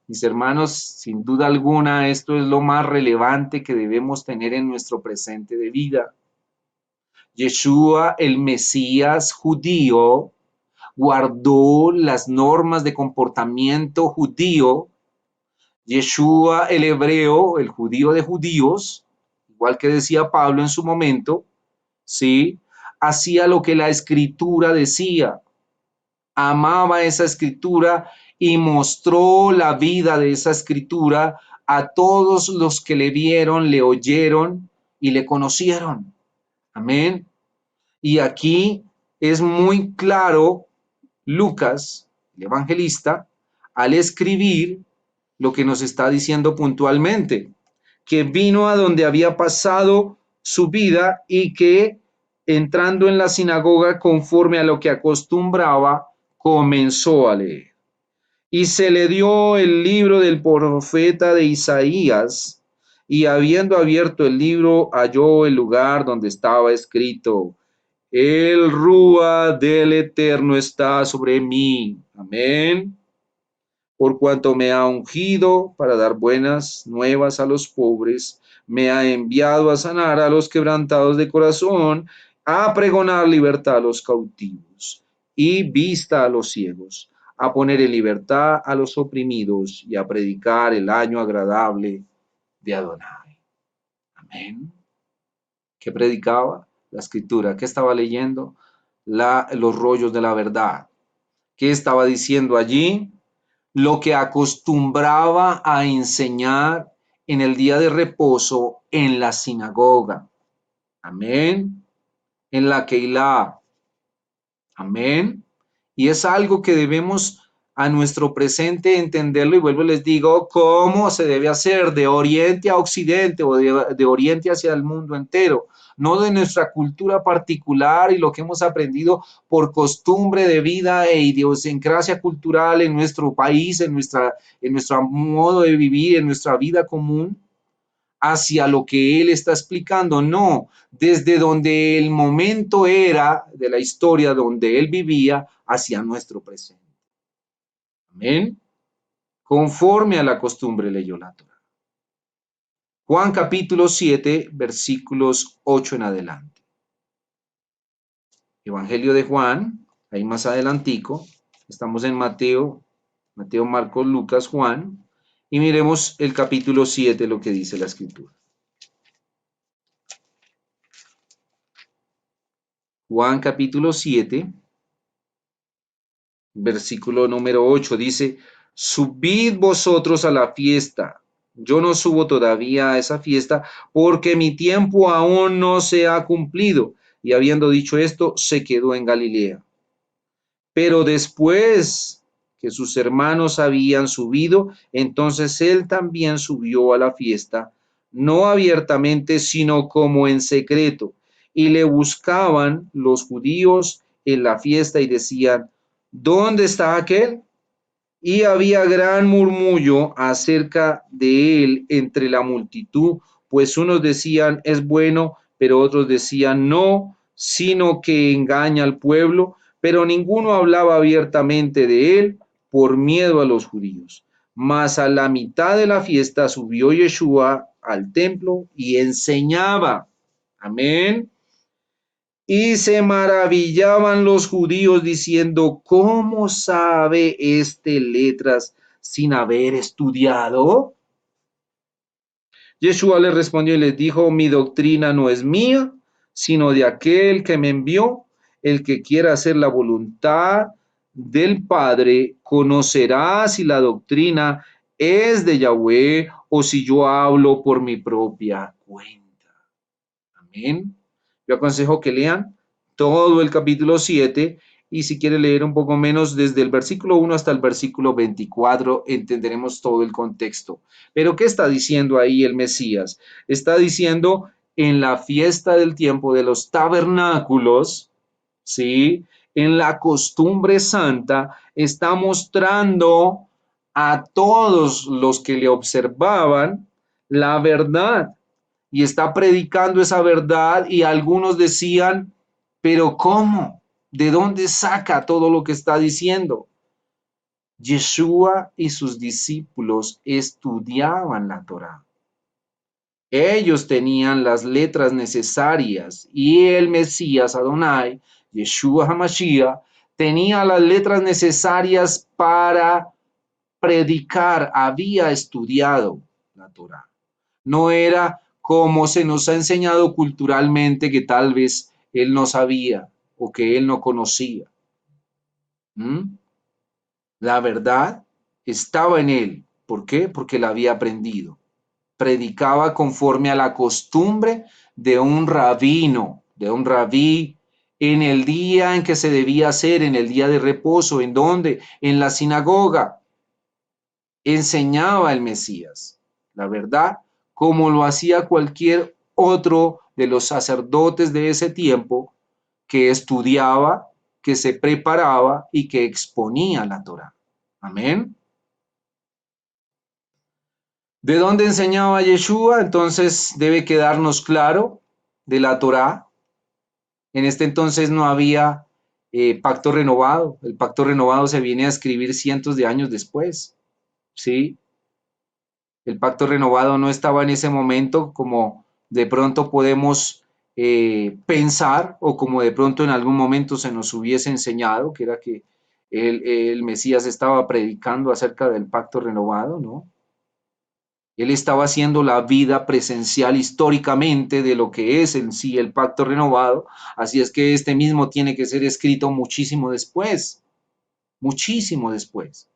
Mis hermanos, sin duda alguna, esto es lo más relevante que debemos tener en nuestro presente de vida. Yeshua, el Mesías judío, guardó las normas de comportamiento judío. Yeshua, el hebreo, el judío de judíos, igual que decía Pablo en su momento, ¿sí? Hacía lo que la escritura decía, amaba esa escritura y mostró la vida de esa escritura a todos los que le vieron, le oyeron y le conocieron. Amén. Y aquí es muy claro Lucas, el evangelista, al escribir lo que nos está diciendo puntualmente, que vino a donde había pasado su vida y que entrando en la sinagoga conforme a lo que acostumbraba, comenzó a leer. Y se le dio el libro del profeta de Isaías, y habiendo abierto el libro, halló el lugar donde estaba escrito: el Rúa del Eterno está sobre mí. Amén. Por cuanto me ha ungido para dar buenas nuevas a los pobres, me ha enviado a sanar a los quebrantados de corazón, a pregonar libertad a los cautivos y vista a los ciegos, a poner en libertad a los oprimidos y a predicar el año agradable de Adonai. Amén. ¿Qué predicaba? La escritura. ¿Qué estaba leyendo? Los rollos de la verdad. ¿Qué estaba diciendo allí? Lo que acostumbraba a enseñar en el día de reposo en la sinagoga. Amén. En la Keilah. Amén. Y es algo que debemos a nuestro presente entenderlo, y vuelvo y les digo cómo se debe hacer de oriente a occidente o de oriente hacia el mundo entero, no de nuestra cultura particular y lo que hemos aprendido por costumbre de vida e idiosincrasia cultural en nuestro país, en nuestro modo de vivir, en nuestra vida común, hacia lo que él está explicando. No, desde donde el momento era de la historia, donde él vivía, hacia nuestro presente. Amén. Conforme a la costumbre leyó la Torah. Juan capítulo 7, versículos 8 en adelante. Evangelio de Juan, ahí más adelantico. Estamos en Mateo, Marcos, Lucas, Juan. Y miremos el capítulo 7, lo que dice la escritura. Juan capítulo 7, versículo número 8 dice: subid vosotros a la fiesta. Yo no subo todavía a esa fiesta porque mi tiempo aún no se ha cumplido. Y habiendo dicho esto, se quedó en Galilea. Pero después que sus hermanos habían subido, entonces él también subió a la fiesta, no abiertamente, sino como en secreto. Y le buscaban los judíos en la fiesta y decían: ¿dónde está aquel? Y había gran murmullo acerca de él entre la multitud, pues unos decían: es bueno, pero otros decían: no, sino que engaña al pueblo. Pero ninguno hablaba abiertamente de él por miedo a los judíos. Mas a la mitad de la fiesta subió Yeshua al templo y enseñaba. Amén. Y se maravillaban los judíos diciendo: ¿cómo sabe este letras sin haber estudiado? Yeshua les respondió y les dijo: mi doctrina no es mía, sino de aquel que me envió. El que quiera hacer la voluntad del Padre conocerá si la doctrina es de Yahweh o si yo hablo por mi propia cuenta. Amén. Yo aconsejo que lean todo el capítulo 7 y si quiere leer un poco menos, desde el versículo 1 hasta el versículo 24, entenderemos todo el contexto. Pero ¿qué está diciendo ahí el Mesías? Está diciendo en la fiesta del tiempo de los tabernáculos, ¿sí? En la costumbre santa, está mostrando a todos los que le observaban la verdad y está predicando esa verdad y algunos decían: pero ¿cómo? ¿De dónde saca todo lo que está diciendo? Yeshua y sus discípulos estudiaban la Torá. Ellos tenían las letras necesarias y el Mesías Adonai, Yeshua HaMashiach, tenía las letras necesarias para predicar, había estudiado la Torá. No era como se nos ha enseñado culturalmente que tal vez él no sabía o que él no conocía. La verdad estaba en él. ¿Por qué? Porque la había aprendido. Predicaba conforme a la costumbre de un rabino, de un rabí, en el día en que se debía hacer, en el día de reposo. ¿En dónde? En la sinagoga. Enseñaba el Mesías la verdad, como lo hacía cualquier otro de los sacerdotes de ese tiempo que estudiaba, que se preparaba y que exponía la Torá. Amén. ¿De dónde enseñaba Yeshua? Entonces debe quedarnos claro de la Torá. En este entonces no había pacto renovado. El pacto renovado se viene a escribir cientos de años después. ¿Sí? El pacto renovado no estaba en ese momento como de pronto podemos pensar o como de pronto en algún momento se nos hubiese enseñado, que era que el Mesías estaba predicando acerca del pacto renovado, ¿no? Él estaba haciendo la vida presencial históricamente de lo que es en sí el pacto renovado, así es que este mismo tiene que ser escrito muchísimo después, muchísimo después.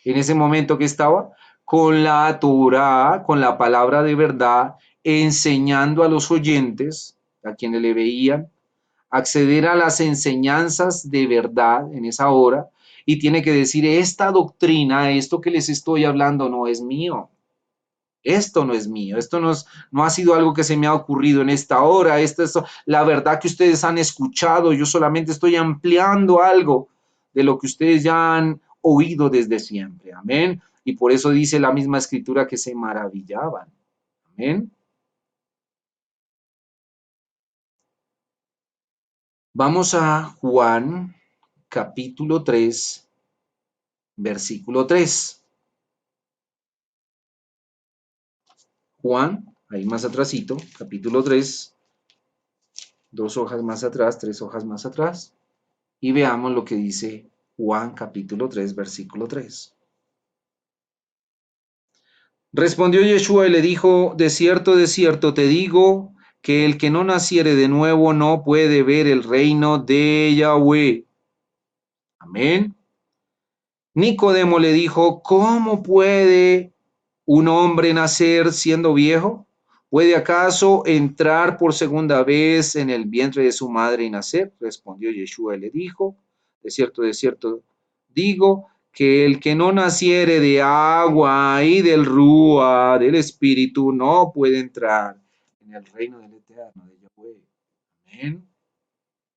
En ese momento que estaba con la Torá, con la palabra de verdad, enseñando a los oyentes, a quienes le veían, acceder a las enseñanzas de verdad en esa hora y tiene que decir, esta doctrina, esto que les estoy hablando no es mío. Esto no es mío, esto no ha sido algo que se me ha ocurrido en esta hora, esta es la verdad que ustedes han escuchado, yo solamente estoy ampliando algo de lo que ustedes ya han oído desde siempre, amén. Y por eso dice la misma escritura que se maravillaban, amén. Vamos a Juan capítulo 3, versículo 3. Juan, ahí más atrásito, capítulo 3, 2 hojas más atrás, 3 hojas más atrás, y veamos lo que dice Juan capítulo 3, versículo 3. Respondió Yeshua y le dijo, de cierto te digo, que el que no naciere de nuevo no puede ver el reino de Yahweh. Amén. Nicodemo le dijo, ¿cómo puede un hombre nacer siendo viejo? ¿Puede acaso entrar por segunda vez en el vientre de su madre y nacer? Respondió Yeshua y le dijo, de cierto digo, que el que no naciere de agua y del rúa, del espíritu, no puede entrar en el reino del eterno de Yahweh. Amén.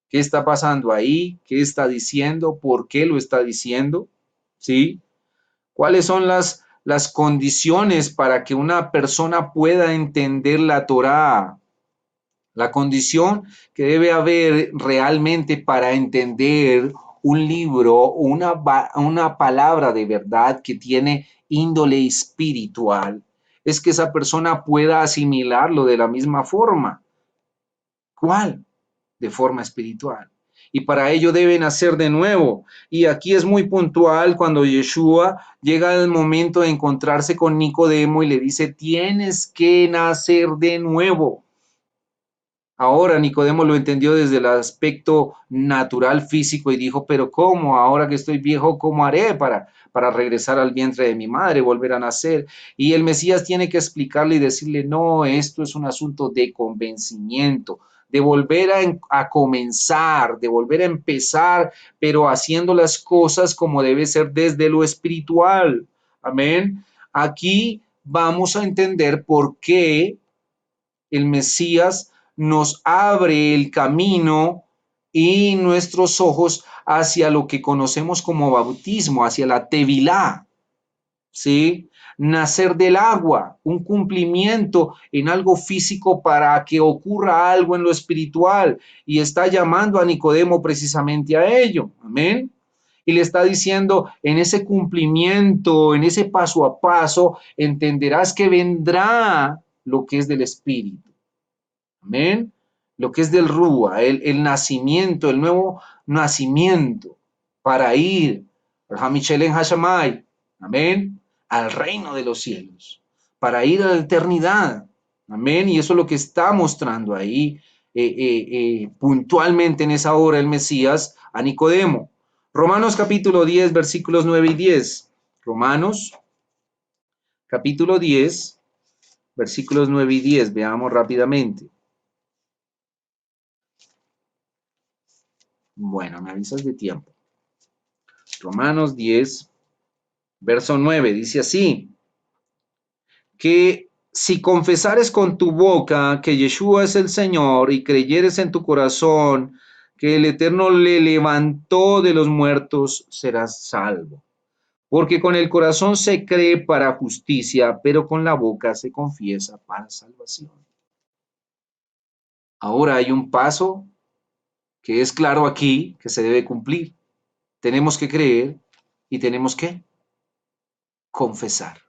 ¿Qué está pasando ahí? ¿Qué está diciendo? ¿Por qué lo está diciendo? ¿Sí? ¿Cuáles son las condiciones para que una persona pueda entender la Torá? La condición que debe haber realmente para entender un libro, una palabra de verdad que tiene índole espiritual, es que esa persona pueda asimilarlo de la misma forma. ¿Cuál? De forma espiritual. Y para ello debe nacer de nuevo. Y aquí es muy puntual cuando Yeshua llega el momento de encontrarse con Nicodemo y le dice, tienes que nacer de nuevo. Ahora Nicodemo lo entendió desde el aspecto natural físico y dijo, pero ¿cómo? Ahora que estoy viejo, ¿cómo haré para regresar al vientre de mi madre, volver a nacer? Y el Mesías tiene que explicarle y decirle, no, esto es un asunto de convencimiento, de volver a comenzar, de volver a empezar, pero haciendo las cosas como debe ser desde lo espiritual. Amén. Aquí vamos a entender por qué el Mesías nos abre el camino y nuestros ojos hacia lo que conocemos como bautismo, hacia la tevilá, ¿sí? Nacer del agua, un cumplimiento en algo físico para que ocurra algo en lo espiritual. Y está llamando a Nicodemo precisamente a ello. Amén. Y le está diciendo, en ese cumplimiento, en ese paso a paso, entenderás que vendrá lo que es del espíritu. Amén. Lo que es del Rúa, el nacimiento, el nuevo nacimiento para ir, Hamichelen Hashamay, amén, al reino de los cielos, para ir a la eternidad. Amén. Y eso es lo que está mostrando ahí puntualmente en esa hora el Mesías a Nicodemo. Romanos capítulo 10, versículos 9 y 10. Romanos capítulo 10, versículos 9 y 10. Veamos rápidamente. Bueno, me avisas de tiempo. Romanos 10, verso 9, dice así, que si confesares con tu boca que Yeshua es el Señor y creyeres en tu corazón que el Eterno le levantó de los muertos, serás salvo. Porque con el corazón se cree para justicia, pero con la boca se confiesa para salvación. Ahora hay un paso que es claro aquí, que se debe cumplir. Tenemos que creer y tenemos que confesar.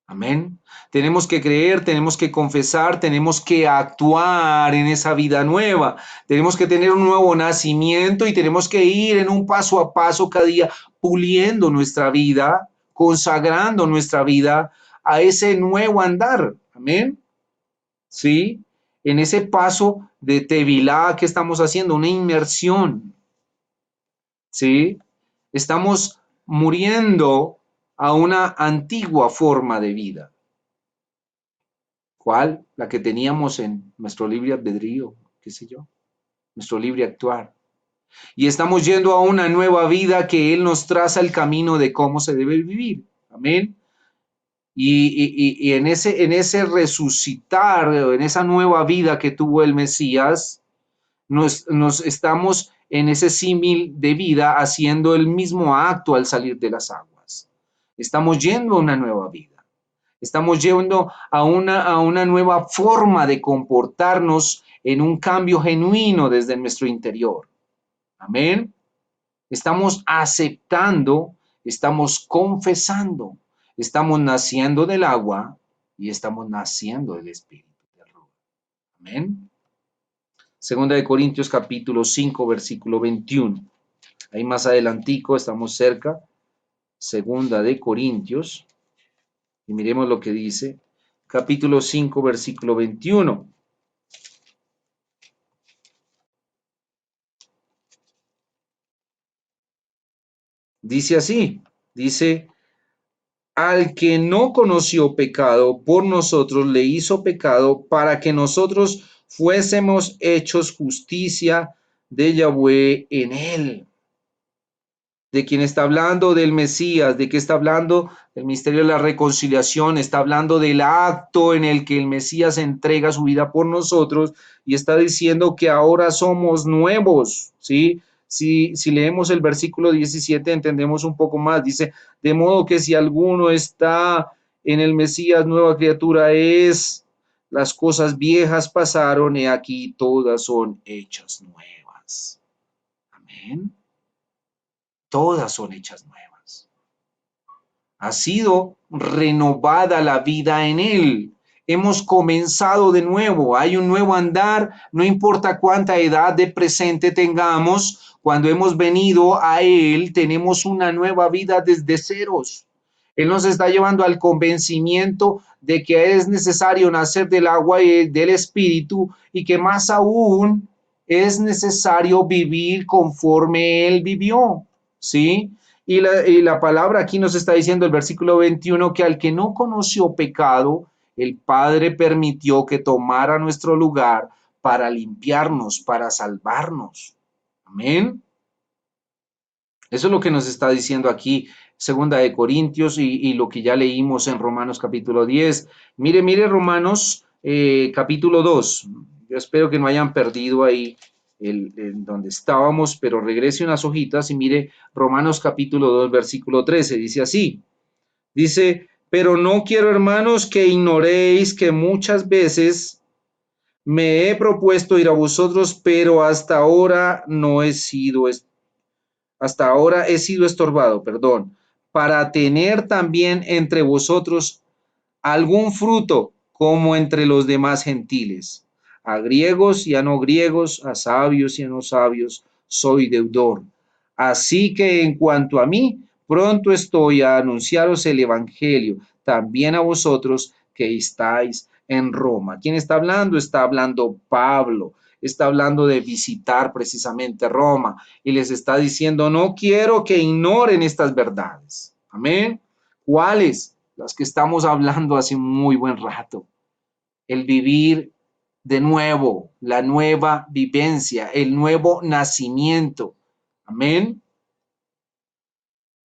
Amén. Tenemos que creer, tenemos que confesar, tenemos que actuar en esa vida nueva. Tenemos que tener un nuevo nacimiento y tenemos que ir en un paso a paso cada día puliendo nuestra vida, consagrando nuestra vida a ese nuevo andar. Amén. Sí. En ese paso de tevilá que estamos haciendo, una inmersión. Sí. Estamos muriendo a una antigua forma de vida. ¿Cuál? La que teníamos en nuestro libre albedrío, qué sé yo. nuestro libre actuar. Y estamos yendo a una nueva vida que Él nos traza el camino de cómo se debe vivir. Amén. Y en ese resucitar, en esa nueva vida que tuvo el Mesías, nos estamos en ese símil de vida haciendo el mismo acto al salir de las aguas. Estamos yendo a una nueva vida. Estamos yendo a una nueva forma de comportarnos en un cambio genuino desde nuestro interior. Amén. Estamos aceptando, estamos confesando, estamos naciendo del agua y estamos naciendo del Espíritu. Amén. Segunda de Corintios capítulo 5, versículo 21. Ahí más adelantico, estamos cerca. Segunda de Corintios. Y miremos lo que dice. Capítulo 5, versículo 21. Dice así, dice, al que no conoció pecado, por nosotros le hizo pecado para que nosotros fuésemos hechos justicia de Yahweh en él. ¿De quién está hablando? Del Mesías. ¿De qué está hablando? Del misterio de la reconciliación. Está hablando del acto en el que el Mesías entrega su vida por nosotros y está diciendo que ahora somos nuevos, ¿sí? Si leemos el versículo 17 entendemos un poco más. Dice, de modo que si alguno está en el Mesías, nueva criatura es, las cosas viejas pasaron y aquí todas son hechas nuevas. Amén. Todas son hechas nuevas. Ha sido renovada la vida en Él. Hemos comenzado de nuevo. Hay un nuevo andar. No importa cuánta edad de presente tengamos, cuando hemos venido a Él, tenemos una nueva vida desde ceros. Él nos está llevando al convencimiento de que es necesario nacer del agua y del Espíritu y que más aún es necesario vivir conforme Él vivió. ¿Sí? Y la palabra aquí nos está diciendo el versículo 21 que al que no conoció pecado, el Padre permitió que tomara nuestro lugar para limpiarnos, para salvarnos. Amén. Eso es lo que nos está diciendo aquí Segunda de Corintios y lo que ya leímos en Romanos capítulo 10. Mire Romanos capítulo 2. Yo espero que no hayan perdido ahí en donde estábamos, pero regrese unas hojitas y mire Romanos capítulo 2, versículo 13. Dice así. Dice, pero no quiero, hermanos, que ignoréis que muchas veces me he propuesto ir a vosotros, pero hasta ahora he sido estorbado, perdón, para tener también entre vosotros algún fruto como entre los demás gentiles. A griegos y a no griegos, a sabios y a no sabios, soy deudor. Así que en cuanto a mí, pronto estoy a anunciaros el evangelio, también a vosotros que estáis en Roma. ¿Quién está hablando? Está hablando Pablo. Está hablando de visitar precisamente Roma y les está diciendo, no quiero que ignoren estas verdades. Amén. ¿Cuáles? Las que estamos hablando hace un muy buen rato. El vivir de nuevo, la nueva vivencia, el nuevo nacimiento. Amén.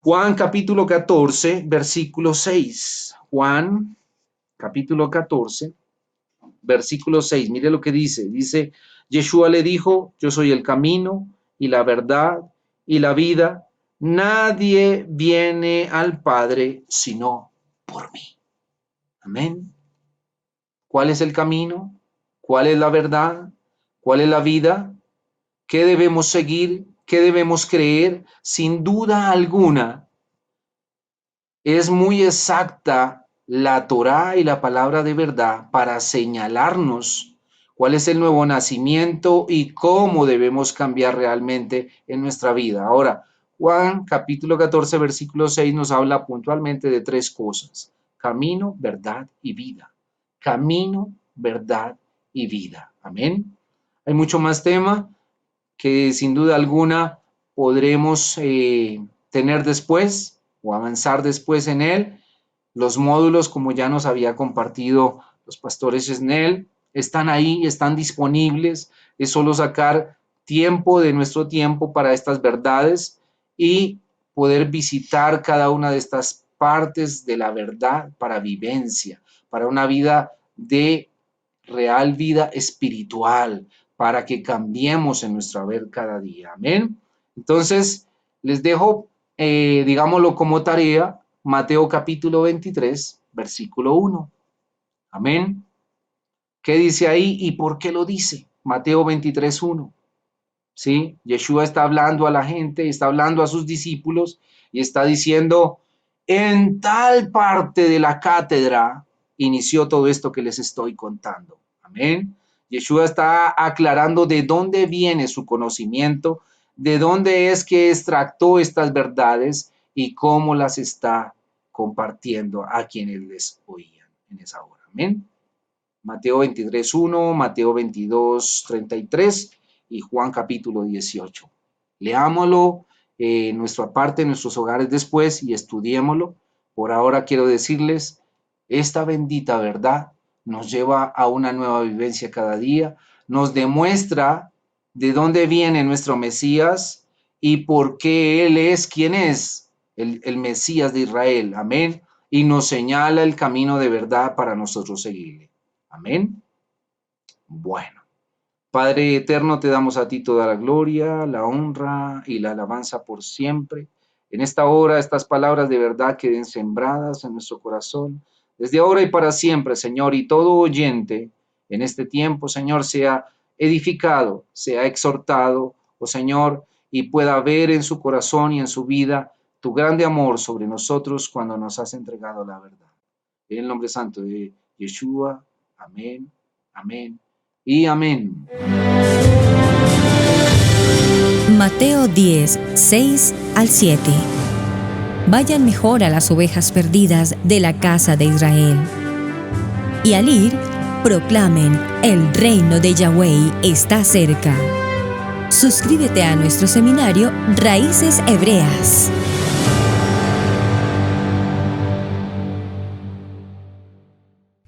Juan capítulo 14, versículo 6. Juan capítulo 14, versículo 6. Mire lo que dice. Dice, Yeshua le dijo, yo soy el camino y la verdad y la vida. Nadie viene al Padre sino por mí. Amén. ¿Cuál es el camino? ¿Cuál es la verdad? ¿Cuál es la vida? ¿Qué debemos seguir? ¿Qué debemos creer? Sin duda alguna, es muy exacta la Torá y la palabra de verdad para señalarnos cuál es el nuevo nacimiento y cómo debemos cambiar realmente en nuestra vida. Ahora, Juan capítulo 14, versículo 6 nos habla puntualmente de tres cosas: camino, verdad y vida. Camino, verdad y vida. Amén. Hay mucho más tema que sin duda alguna podremos tener después o avanzar después en él. Los módulos, como ya nos había compartido los pastores Snell, están ahí, están disponibles. Es solo sacar tiempo de nuestro tiempo para estas verdades y poder visitar cada una de estas partes de la verdad para vivencia, para una vida de real vida espiritual, para que cambiemos en nuestro haber cada día. Amén. Entonces, les dejo, digámoslo como tarea, Mateo capítulo 23, versículo 1. Amén. ¿Qué dice ahí y por qué lo dice? Mateo 23, 1. ¿Sí? Yeshua está hablando a la gente, está hablando a sus discípulos y está diciendo, en tal parte de la cátedra inició todo esto que les estoy contando. Amén. Yeshua está aclarando de dónde viene su conocimiento, de dónde es que extractó estas verdades y cómo las está compartiendo a quienes les oían en esa hora. Amén. Mateo 23, 1, Mateo 22, 33 y Juan capítulo 18. Leámoslo en nuestra parte, en nuestros hogares después y estudiémoslo. Por ahora quiero decirles, esta bendita verdad nos lleva a una nueva vivencia cada día, nos demuestra de dónde viene nuestro Mesías y por qué Él es quien es, el Mesías de Israel. Amén. Y nos señala el camino de verdad para nosotros seguirle. Amén. Bueno, Padre eterno, te damos a ti toda la gloria, la honra y la alabanza por siempre. En esta hora, estas palabras de verdad queden sembradas en nuestro corazón, desde ahora y para siempre, Señor, y todo oyente en este tiempo, Señor, sea edificado, sea exhortado, oh Señor, y pueda ver en su corazón y en su vida tu grande amor sobre nosotros cuando nos has entregado la verdad. En el nombre santo de Yeshua. Amén, amén y amén. Mateo 10, 6 al 7. Vayan mejor a las ovejas perdidas de la casa de Israel. Y al ir, proclamen, el reino de Yahweh está cerca. Suscríbete a nuestro seminario Raíces Hebreas.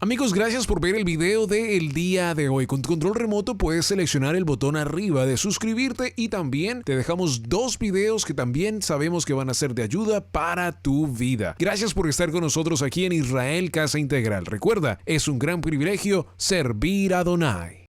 Amigos, gracias por ver el video del día de hoy. Con tu control remoto puedes seleccionar el botón arriba de suscribirte y también te dejamos 2 videos que también sabemos que van a ser de ayuda para tu vida. Gracias por estar con nosotros aquí en Israel Casa Integral. Recuerda, es un gran privilegio servir a Adonai.